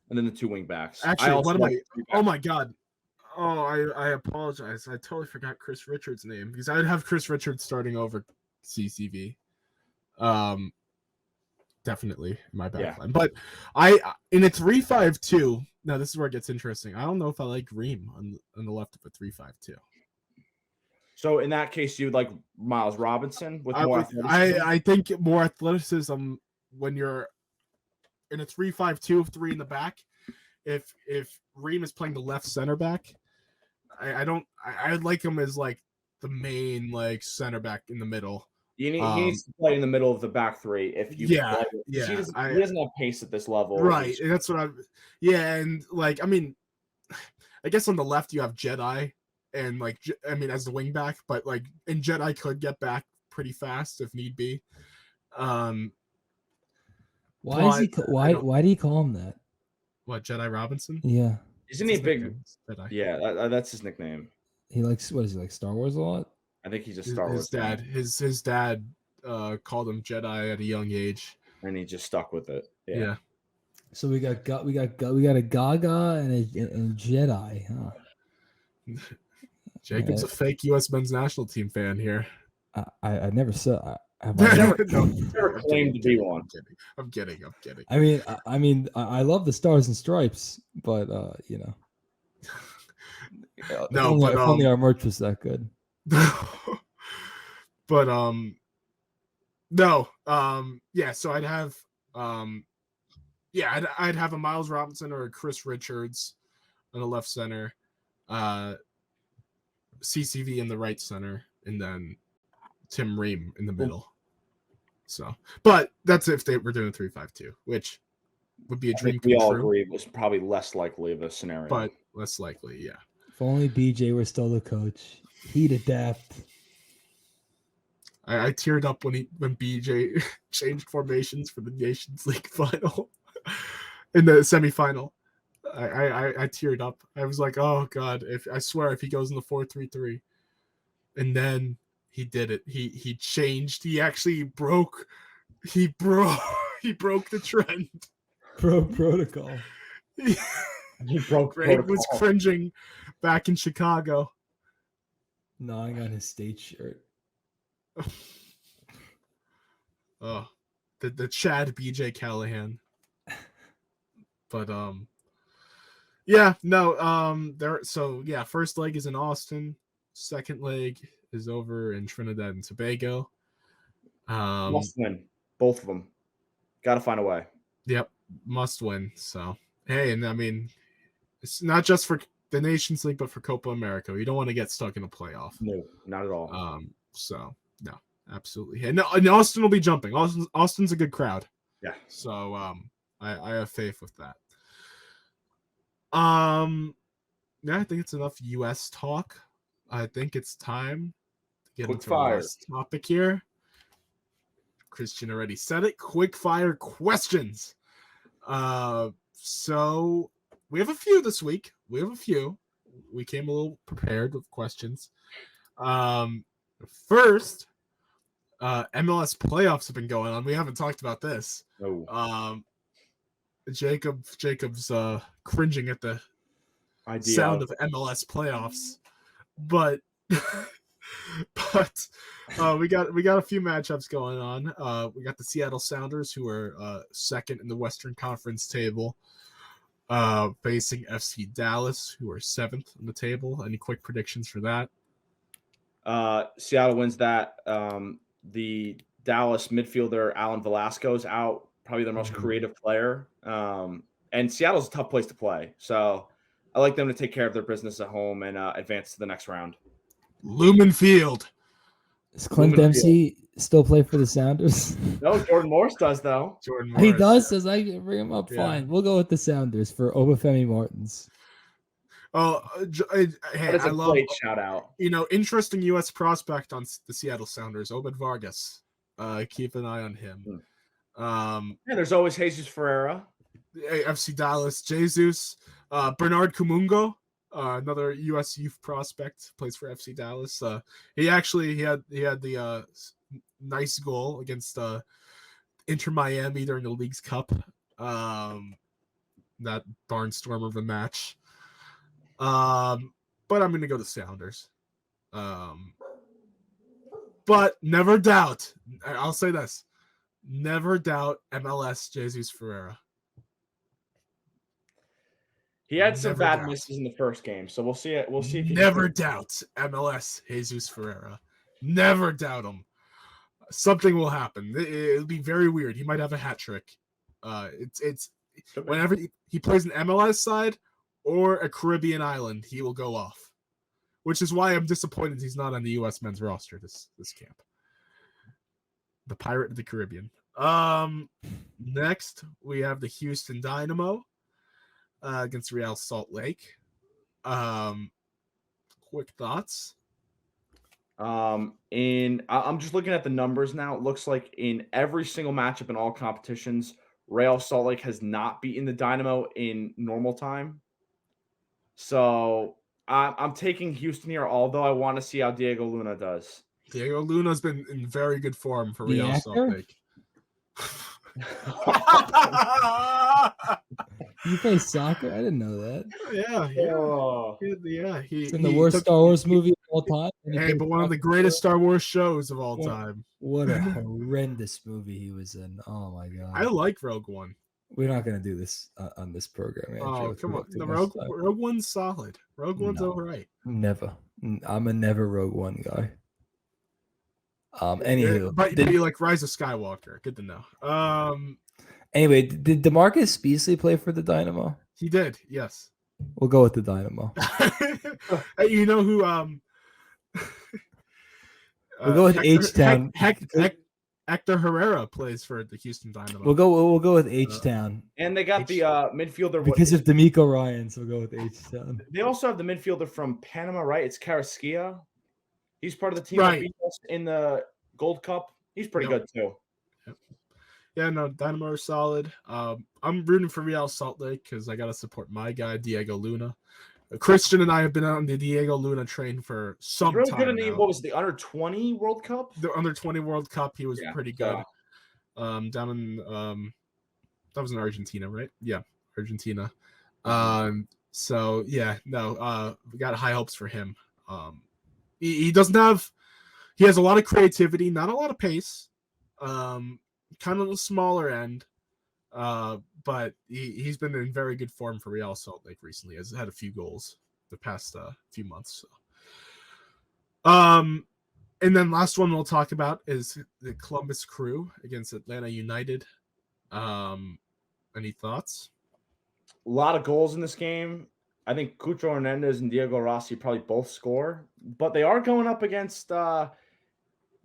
and then the 2 wing backs. Actually, what am I? Oh my god! Oh, I apologize. I totally forgot Chris Richards' name because I would have Chris Richards starting over CCV. Definitely in my back line. But in a 3-5-2. Now this is where it gets interesting. I don't know if I like Ream on the left of a 3-5-2. So in that case, you would like Miles Robinson with more athleticism? I think more athleticism when you're in a 3-5-2 of 3 in the back. If Ream is playing the left center back, I like him as like the main like center back in the middle. He needs to play in the middle of the back 3 if you play. He doesn't have pace at this level. Right. And that's what and like, I mean, I guess on the left you have Jedi and like, as the wing back, but like, and Jedi could get back pretty fast if need be. Why do you call him that? What, Jedi Robinson? Yeah. Isn't he big? Jedi. Yeah, that's his nickname. He likes, what is he, like Star Wars a lot? I think he's a Star Wars dad. fan. His dad called him Jedi at a young age, and he just stuck with it. Yeah. So we got a Gaga and a Jedi, huh? Jacob's a fake U.S. men's national team fan here. I never saw. Never claimed to be one. I'm kidding. I mean, I love the Stars and Stripes, but you know, if only our merch was that good. But no, yeah. So I'd have I'd have a Miles Robinson or a Chris Richards on the left center, CCV in the right center, and then Tim Ream in the middle. So, but that's if they were doing 3-5-2, which would be a dream come true. We all true. agree it was probably less likely of a scenario, but less likely, yeah. If only BJ were still the coach, he'd adapt. I teared up when BJ changed formations for the Nations League final in the semifinal. I teared up. I was like, oh god, if he goes in the 4-3-3, and then he did it. He changed. He actually broke the trend. Protocol. He broke Greg was cringing back in Chicago. Gnawing on his state shirt. Oh, the Chad BJ Callahan. But first leg is in Austin, second leg is over in Trinidad and Tobago. Must win, both of them. Got to find a way. Yep, must win. So hey, and I mean, it's not just for the Nations League, but for Copa America. You don't want to get stuck in a playoff. No, not at all. So no, absolutely. And Austin will be jumping. Austin's a good crowd. Yeah. So I have faith with that. Yeah, I think it's enough US talk. I think it's time to get into our last topic here. Christian already said it. Quickfire questions. So we have a few this week. we came a little prepared with questions. First, MLS playoffs have been going on. We haven't talked about this. No. Jacob's cringing at the Idea. sound of MLS playoffs, but we got a few matchups going on. We got the Seattle Sounders, who are second in the Western Conference table, facing FC Dallas, who are seventh on the table. Any quick predictions for that? Seattle wins that. The Dallas midfielder Alan Velasco's out, probably their most creative player. And Seattle's a tough place to play, so I like them to take care of their business at home and advance to the next round. Lumen Field. Does Clint Dempsey still play for the Sounders? No, Jordan Morris does though. Jordan Morris. He does. Says I can bring him up. Yeah. Fine, we'll go with the Sounders for Obafemi Martins. Oh, hey, That is a great shout out. Interesting U.S. prospect on the Seattle Sounders, Obed Vargas. Keep an eye on him. Yeah, there's always Jesus Ferreira. FC Dallas, Jesus, Bernard Kumungo, another U.S. youth prospect, plays for FC Dallas. He had the nice goal against Inter Miami during the League's Cup. That barnstormer of a match. But I'm going to go to Sounders. But never doubt. I'll say this: never doubt MLS Jesus Ferreira. He had some bad misses in the first game, so we'll see it. We'll see if never doubt MLS Jesus Ferreira. Never doubt him. Something will happen. It'll be very weird. He might have a hat trick. It's whenever he plays an MLS side or a Caribbean island, he will go off. Which is why I'm disappointed he's not on the U.S. men's roster this camp. The Pirate of the Caribbean. Next, we have the Houston Dynamo against Real Salt Lake. Quick thoughts? I'm just looking at the numbers now. It looks like in every single matchup in all competitions, Real Salt Lake has not beaten the Dynamo in normal time. So I'm taking Houston here, although I want to see how Diego Luna does. Diego Luna's been in very good form for Real Salt Lake. You play soccer? I didn't know that. Yeah. He's in the worst Star Wars movie of all time. Hey, but one of the greatest Star Wars shows of all time. What a horrendous movie he was in. Oh my god. I like Rogue One. We're not going to do this on this program, Andrew. Oh, come on. The Rogue One's solid. Rogue One's all right. Never. I'm a never Rogue One guy. Anywho. But you like Rise of Skywalker. Good to know. Anyway, did DeMarcus Beasley play for the Dynamo? He did, yes. We'll go with the Dynamo. Hey, you know who we'll go with H-Town. Hector Herrera plays for the Houston Dynamo. We'll go with H-Town. And they got the midfielder because of D'Amico Ryan, so we'll go with H-Town. They also have the midfielder from Panama, right? It's Carrasquilla. He's part of the team right. that beat us in the Gold Cup. He's pretty good too. Yep. Yeah, no, Dynamo are solid. I'm rooting for Real Salt Lake because I got to support my guy, Diego Luna. Christian and I have been on the Diego Luna train for some really time. Good in what was the Under-20 World Cup? The Under-20 World Cup, he was pretty good. Down in that was in Argentina, right? Yeah, Argentina. So yeah, no, we got high hopes for him. He has a lot of creativity, not a lot of pace. Kind of the smaller end. But he's been in very good form for Real Salt Lake recently. Has had a few goals the past few months. So. And then last one we'll talk about is the Columbus Crew against Atlanta United. Any thoughts? A lot of goals in this game. I think Cucho Hernandez and Diego Rossi probably both score, but they are going up against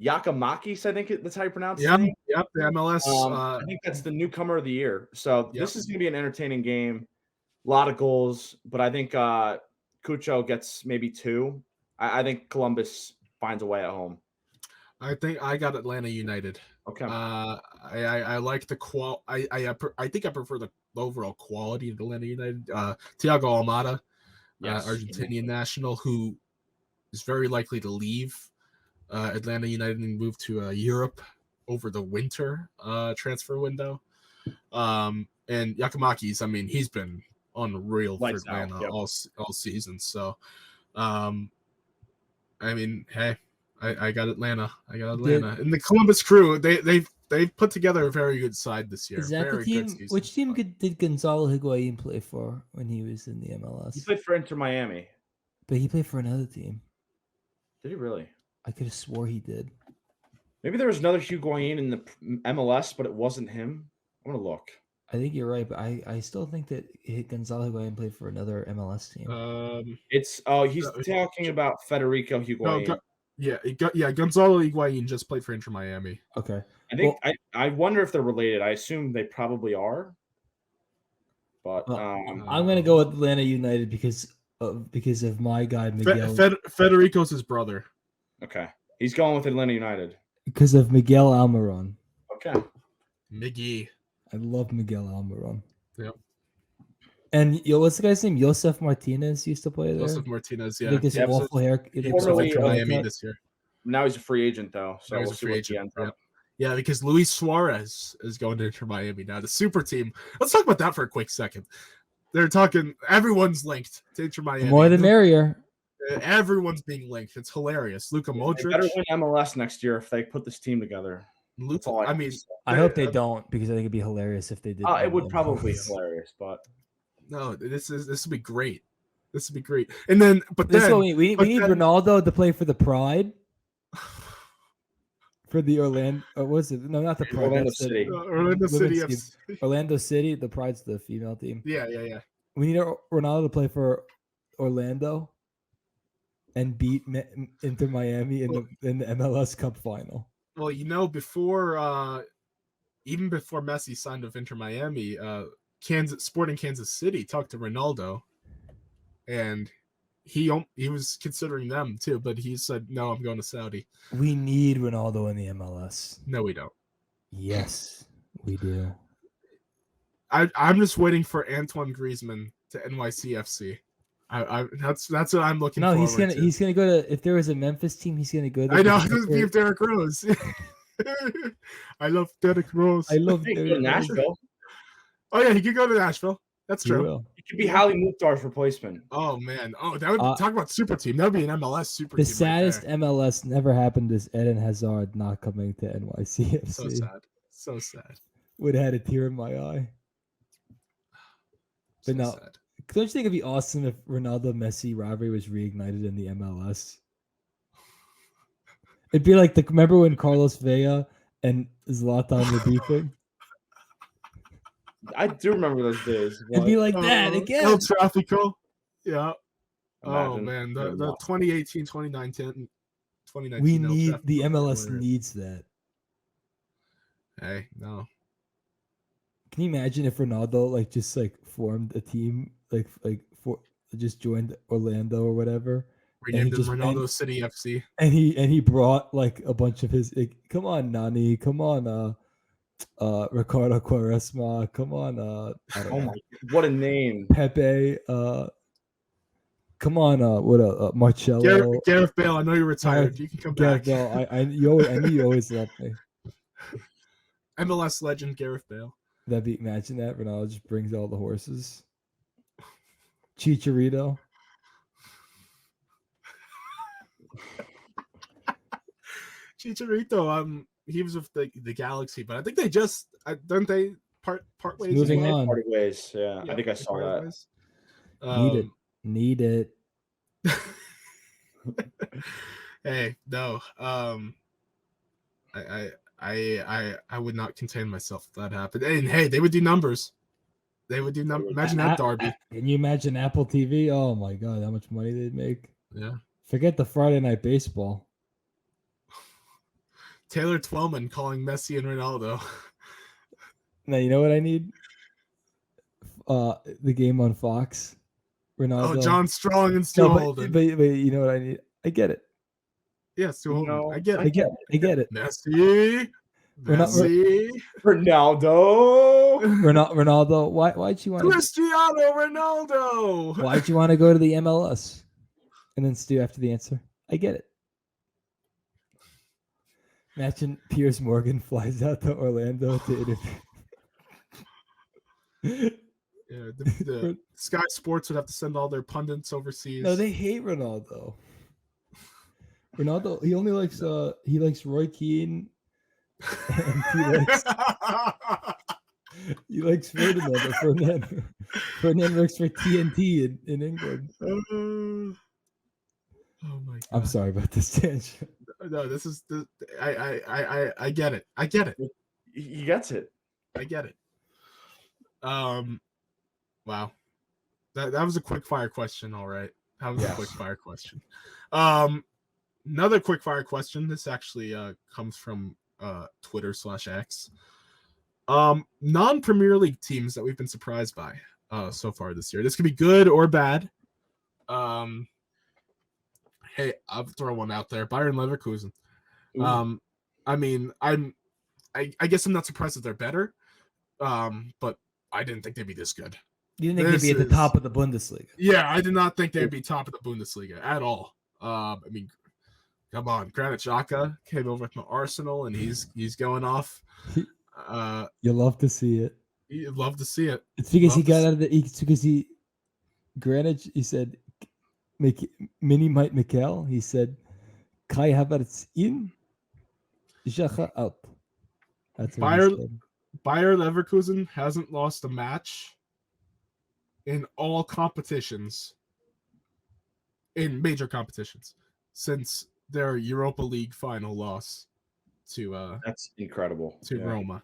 Yakamakis, I think that's how you pronounce it. Yep, the MLS. I think that's the newcomer of the year. So this is going to be an entertaining game. A lot of goals, but I think Cucho gets maybe 2. I think Columbus finds a way at home. I think I got Atlanta United. Okay. I like the I think I prefer the overall quality of Atlanta United. Thiago Almada Yes. Argentinian national, who is very likely to leave Atlanta United and move to Europe over the winter transfer window. And Yakimaki's, I mean, he's been unreal for Lights out, Atlanta yep. all season. So, I mean, hey, I got Atlanta. And the Columbus Crew, they've put together a very good side this year. Is that very the team? good season. Which team did Gonzalo Higuain play for when he was in the MLS? He played for Inter Miami. But he played for another team. Did he really? I could have swore he did. Maybe there was another Higuain in the MLS, but it wasn't him. I'm gonna look. I think you're right, but I still think that Gonzalo Higuain played for another MLS team. He's talking about Federico Higuain. Gonzalo Higuain just played for Inter Miami. Okay. I think I wonder if they're related. I assume they probably are. But I'm gonna go with Atlanta United because of my guy Miguel. Federico's his brother. Okay, he's going with Atlanta United Because of Miguel Almiron. Okay, Miggy. I love Miguel Almiron. Yep. And what's the guy's name? Josef Martinez used to play there. Joseph Martinez, yeah. Like this awful hair. Formerly Miami this year. Now he's a free agent though, so Now he's we'll a see free what agent. he ends up. Yeah, because Luis Suarez is going to Inter Miami now. The super team. Let's talk about that for a quick second. They're talking. Everyone's linked to Inter Miami. The more the merrier. Everyone's being linked. It's hilarious. Luka Modric. They better win MLS next year if they put this team together. I hope they don't, because I think it'd be hilarious if they did. It would probably be hilarious, but no, this would be great. This would be great. And then, we need Ronaldo to play for the Pride. For the Orlando, what's it? No, not the Pride. Orlando City. Orlando City. The Pride's the female team. Yeah. We need Ronaldo to play for Orlando and beat Inter Miami in the MLS Cup final. Well, even before Messi signed with Inter Miami, Sporting Kansas City talked to Ronaldo, and he was considering them too, but he said, "No, I'm going to Saudi." We need Ronaldo in the MLS. No, we don't. Yes, we do. I'm just waiting for Antoine Griezmann to NYCFC. That's what I'm looking for. No, he's gonna go to. If there was a Memphis team, he's gonna go. I know. This be if Derrick Rose. I love Derrick Rose. I love Nashville. Oh yeah, he could go to Nashville. That's true. It could be Hallie Mukhtar's replacement. Oh man. Oh, that would talk about super team. That would be an MLS super team. The saddest MLS never happened is Eden Hazard not coming to NYCFC. So sad. Would have had a tear in my eye. But no, sad. Don't you think it'd be awesome if Ronaldo Messi rivalry was reignited in the MLS? It'd be like remember when Carlos Vela and Zlatan were beefing? I do remember those days. It'd be like that again. El Tráfico. Yeah. Imagine. Oh man, the 2018, 2019. We need the MLS needs that. Hey, no. Can you imagine if Ronaldo just formed a team just joined Orlando or whatever? Renamed him Ronaldo City FC. And he brought a bunch of his come on Nani, come on Ricardo Quaresma, come on what a name. Pepe, come on Marcello. Gareth Bale, I know you're retired. You can come back. Bale, I knew you always loved me. MLS legend Gareth Bale. Imagine that Ronaldo just brings all the horses. Chicharito. Chicharito, he was with the Galaxy, but I think they just don't they part ways. Moving on. Party ways, yeah. I think I saw that. Need it. Hey, no. I would not contain myself if that happened. And hey, they would do numbers. Imagine that derby. Can you imagine Apple TV? Oh my god, how much money they'd make. Yeah. Forget the Friday Night Baseball. Taylor Twellman calling Messi and Ronaldo. Now you know what I need? The game on Fox. Ronaldo. Oh, John Strong and Stu Holden. But you know what I need? I get it. Yeah, Stu Holden. I get it. I get it. Messi. Messi. Ronaldo. Ronaldo. Why'd you want to? Cristiano Ronaldo. Why'd you want to go to the MLS? And then Stu after the answer. I get it. Imagine Piers Morgan flies out to Orlando to interview. Yeah, the Sky Sports would have to send all their pundits overseas. No, they hate Ronaldo. Ronaldo, he only likes Roy Keane, and he likes Ferdinand. Ferdinand works for TNT in England. Oh my God! I'm sorry about this tangent. No, this is I get it. I get it. He gets it. I get it. Wow. That was a quick fire question, all right. That was a quick fire question. Another quick fire question. This actually comes from Twitter/X. Non-Premier League teams that we've been surprised by so far this year. This could be good or bad. Hey, I'll throw one out there. Bayern Leverkusen. I mean, I guess I'm not surprised that they're better. But I didn't think they'd be this good. You didn't think they'd be at the top of the Bundesliga? Yeah, I did not think they'd be top of the Bundesliga at all. I mean, come on, Granit Xhaka came over from Arsenal, and he's going off. You love to see it. You'd love to see it. It's because he got out of the. It's because Granit. He said, "Mini Mike Mikel." He said, "Kai Havertz in, Xhaka out." That's what he said. Bayer Leverkusen hasn't lost a match in all competitions, in major competitions, since their Europa League final loss to that's incredible to Roma.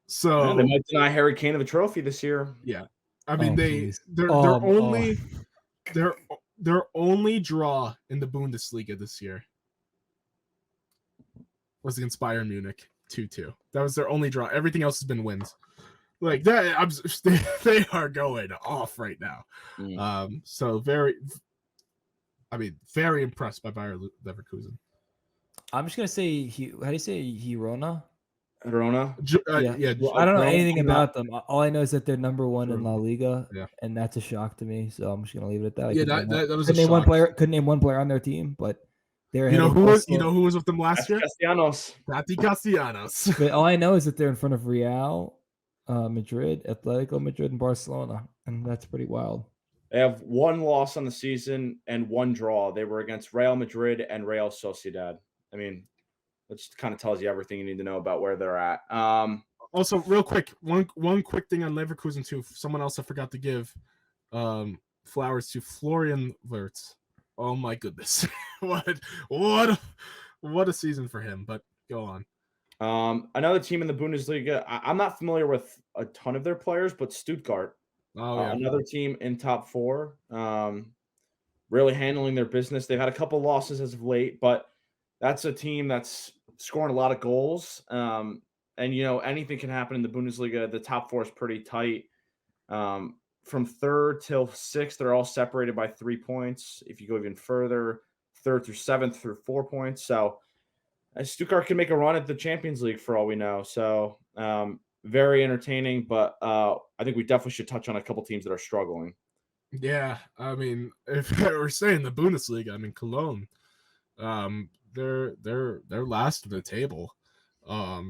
So they might deny Harry Kane of a trophy this year. Yeah, I mean their only draw in the Bundesliga this year was against Bayern Munich. 2-2. That was their only draw. Everything else has been wins. Like that, they are going off right now. So very impressed by Bayer Leverkusen. I'm just gonna say, how do you say Girona? Girona. Yeah. I don't know anything about them. All I know is that they're number one in La Liga, yeah, and that's a shock to me. So I'm just gonna leave it at that. Yeah, that was couldn't a name shock. couldn't name one player on their team, but they're you know who was with them last year? Castellanos. Castellanos. But all I know is that they're in front of Real Madrid, Atletico Madrid, and Barcelona, and that's pretty wild. They have one loss on the season and one draw. They were against Real Madrid and Real Sociedad. I mean, that just kind of tells you everything you need to know about where they're at. Also, real quick, one quick thing on Leverkusen too. Someone else I forgot to give flowers to, Florian Wirtz. Oh my goodness, what a season for him! But go on. Another team in the Bundesliga. I'm not familiar with a ton of their players, but Stuttgart, another team in top four, really handling their business. They've had a couple losses as of late, but that's a team that's scoring a lot of goals. And anything can happen in the Bundesliga. The top four is pretty tight. From third till sixth, they're all separated by 3 points. If you go even further, third through seventh through 4 points. So Stuttgart can make a run at the Champions League for all we know. So very entertaining, but I think we definitely should touch on a couple teams that are struggling. Yeah, I mean, if we're saying the Bundesliga, I mean Cologne, they're last in the table. I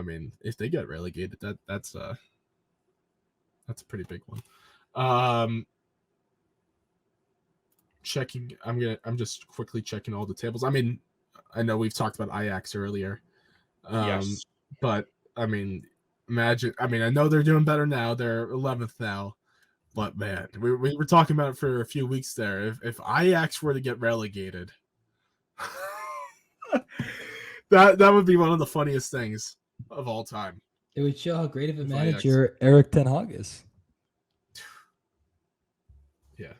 mean, if they get relegated, that's a pretty big one. I'm just quickly checking all the tables. I mean, I know we've talked about Ajax earlier. Yes. But I mean, imagine. I mean, I know they're doing better now. They're 11th now. But man, we were talking about it for a few weeks there. If Ajax were to get relegated, that would be one of the funniest things of all time. It would show how great of a manager Erik ten Hag is. Yeah.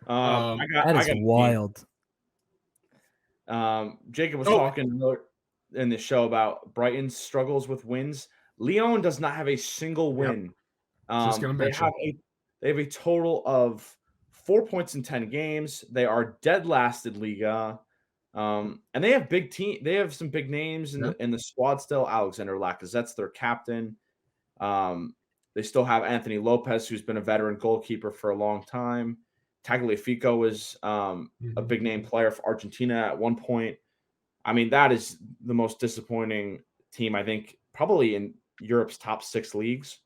That is wild. Jacob was talking in the show about Brighton's struggles with wins. Lyon does not have a single win. They have a total of 4 points in 10 games. They are dead last in Liga. And they have big team. They have some big names in Yeah. the squad still. Alexander Lacazette's their captain. They still have Anthony Lopez, who's been a veteran goalkeeper for a long time. Tagliafico was a big name player for Argentina at one point. I mean, that is the most disappointing team, I think, probably in Europe's top 6 leagues.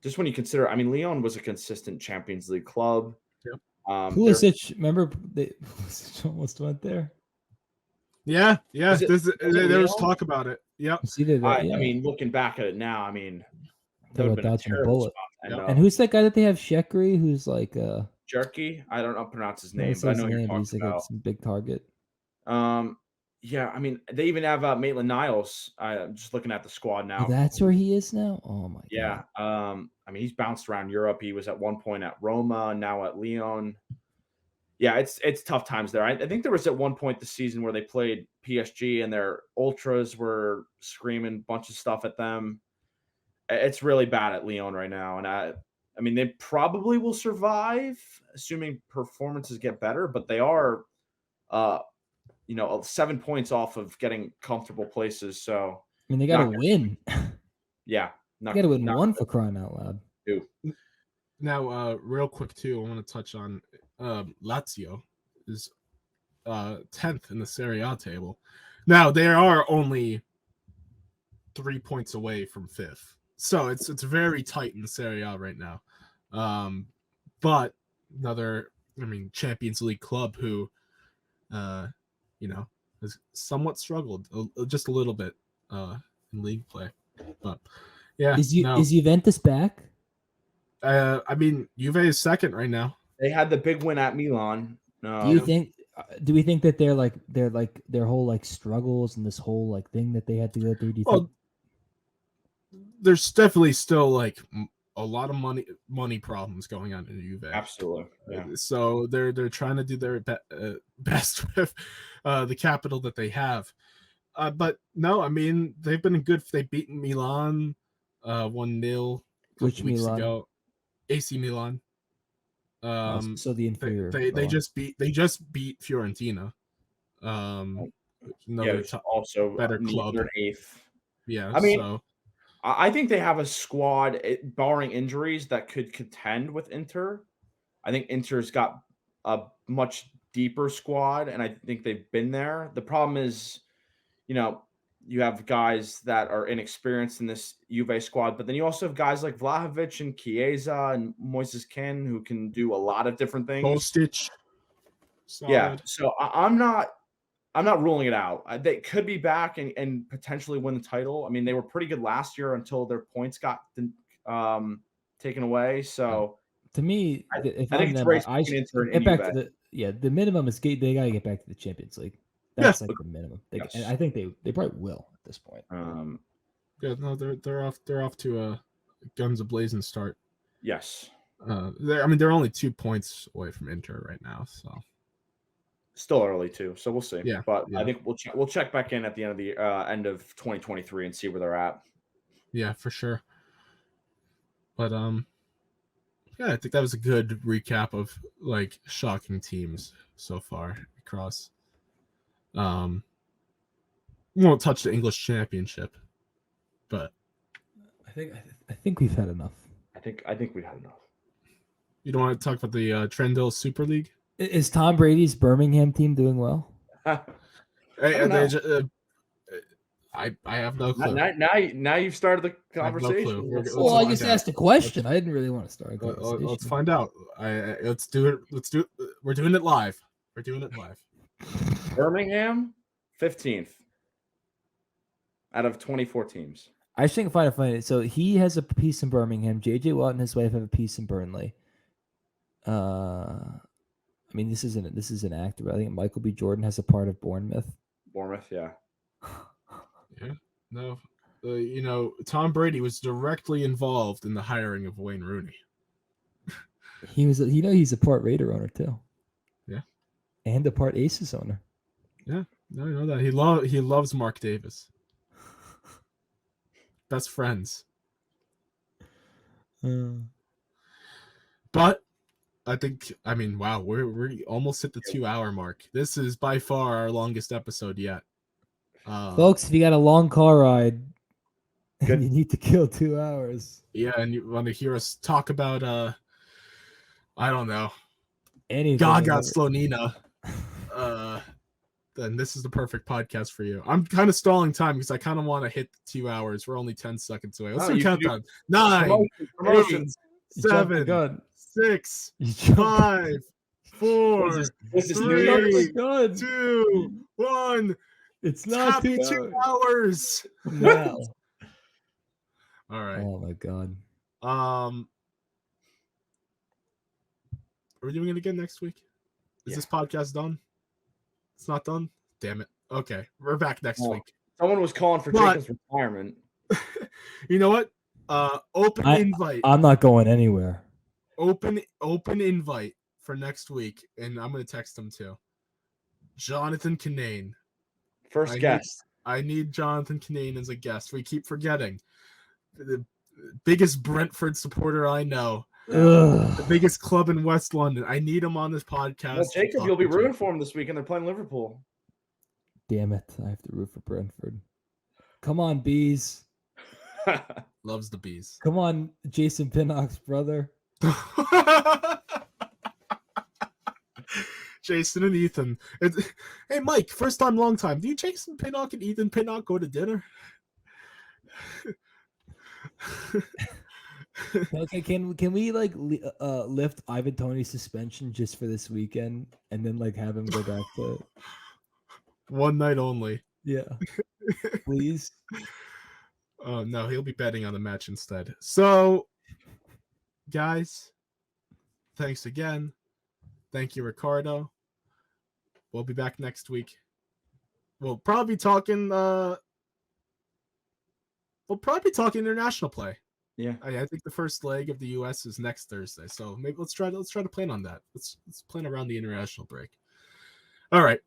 Just when you consider, I mean, Lyon was a consistent Champions League club. Yep. Pulisic, remember they Pulisic almost went there. Yeah. Was it There was Lyon? talk about it. Yep. You see that? I Yeah. mean, looking back at it now, I mean, that Talk would have about been a dodging a terrible bullet. spot to end Yep. And up. who's that guy that they have? Shekri, who's like Jerky? I don't know pronounce his I don't name, say but I his know what you're name, but talking he's like about. some big target. Yeah, I mean, they even have Maitland-Niles. I'm just looking at the squad Oh, now. that's where he is now. Oh my Yeah. god. I mean, he's bounced around Europe. He was at one point at Roma, now at Lyon. Yeah, it's tough times there. I think there was at one point this season where they played PSG and their ultras were screaming a bunch of stuff at them. It's really bad at Lyon right now, and I mean, they probably will survive, assuming performances get better. But they are, 7 points off of getting comfortable places. So I mean, they got to not gonna- win. yeah, They got to win one for crying out loud. Now, real quick too, I want to touch on Lazio is 10th in the Serie A table. Now they are only 3 points away from 5th, so it's very tight in the Serie A right now. But another, Champions League club who, has somewhat struggled just a little bit in league play. But yeah, Is Juventus back? Juve is second right now. They had the big win at Milan. Do you think? Do we think that their whole struggles and this whole thing that they had to go through? Do you think? There's definitely still a lot of money problems going on in Juve. Absolutely. Yeah. So they're trying to do their best with the capital that they have. But no, they've been good. They've beaten Milan 1-0 Which weeks Milan? ago. AC Milan. So the inferior. They just beat Fiorentina. Another also better club. They're 8th. Yeah, I think they have a squad, barring injuries, that could contend with Inter. I think Inter's got a much deeper squad, and I think they've been there. The problem is, you have guys that are inexperienced in this Juve squad, but then you also have guys like Vlahovic and Chiesa and Moises Kean who can do a lot of different things. Kostic. Yeah, so I'm not ruling it out. They could be back and potentially win the title. I mean, they were pretty good last year until their points got taken away. So to me, if I'm them, I should get back to the minimum is they got to get back to the Champions League. That's the minimum. And I think they probably will at this point. They're off to a guns a-blazing start. Yes. They're only 2 points away from Inter right now, so still early too. So we'll see. Yeah, but I think we'll check back in at the end of 2023 and see where they're at. Yeah, for sure. But I think that was a good recap of shocking teams so far across. We won't touch the English Championship, but I think we've had enough. I think we've had enough. You don't want to talk about the Trendle Super League? Is Tom Brady's Birmingham team doing well? I have no clue. Now you've started the conversation. No well, I just asked a question. I didn't really want to start a conversation. Let's find out. Let's do it. We're doing it live. Birmingham, 15th out of 24 teams. I just think find it. So he has a piece in Birmingham. JJ Watt and his wife have a piece in Burnley. This is an actor. But I think Michael B. Jordan has a part of Bournemouth. Yeah. Yeah. No. Tom Brady was directly involved in the hiring of Wayne Rooney. He's a part Raider owner too. Yeah. And a part Aces owner. Yeah. No, I know that. He loves Mark Davis. Best friends. But I mean, wow, we almost hit the 2-hour mark. This is by far our longest episode yet. Folks, if you got a long car ride and Good. you need to kill 2 hours, Yeah, and you want to hear us talk about I don't know, anything. Gaga whatever. Slonina, then this is the perfect podcast for you. I'm kind of stalling time because I kind of want to hit the 2 hours. We're only 10 seconds away. Let's Oh, do a you should do countdown. 9, Promotions. 8, You jumped the 7, gun. 6, You jumped 5, 4, This is New You jumped the Year's. 3, gun. 2, 1. It's not Happy 2 2 hours. hours. Now. All right. Oh my god. Are we doing it again next week? Is this podcast done? It's not done? Damn it. Okay. We're back next Oh. week. Someone was calling for But- Jacob's retirement. You know what? Open invite. I'm not going anywhere. Open invite for next week. And I'm gonna text him too. Jonathan Kinane. First guest. I need Jonathan Kinane as a guest. We keep forgetting. The biggest Brentford supporter I know. The biggest club in West London. I need him on this podcast. Well, Jacob, you'll be Talk to rooting Jacob. for him this weekend. They're playing Liverpool. Damn it. I have to root for Brentford. Come on, bees. Loves the bees. Come on, Jason Pinnock's brother. Jason and Ethan. Hey, Mike, first time, long time. Do you Jason Pinnock and Ethan Pinnock go to dinner? Okay, can we like lift Ivan Toney's suspension just for this weekend and then like have him go back to One night only. yeah. Please. Oh, no, he'll be betting on the match instead. So, guys, thanks again. Thank you, Ricardo. We'll be back next week. We'll probably be talking international play. Yeah. I think the first leg of the US is next Thursday. So maybe let's try to plan on that. Let's plan around the international break. All right.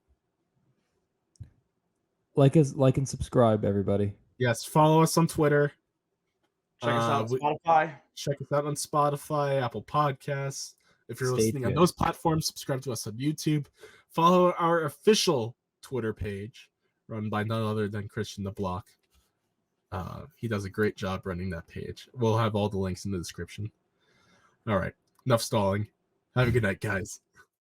Like and subscribe, everybody. Yes, follow us on Twitter. Check us out on we- Spotify. Check us out on Spotify, Apple Podcasts. If you're Stay listening on tuned. those platforms, subscribe to us on YouTube. Follow our official Twitter page, run by none other than Christian the Block. He does a great job running that page. We'll have all the links in the description. All right, enough stalling. Have a good night, guys.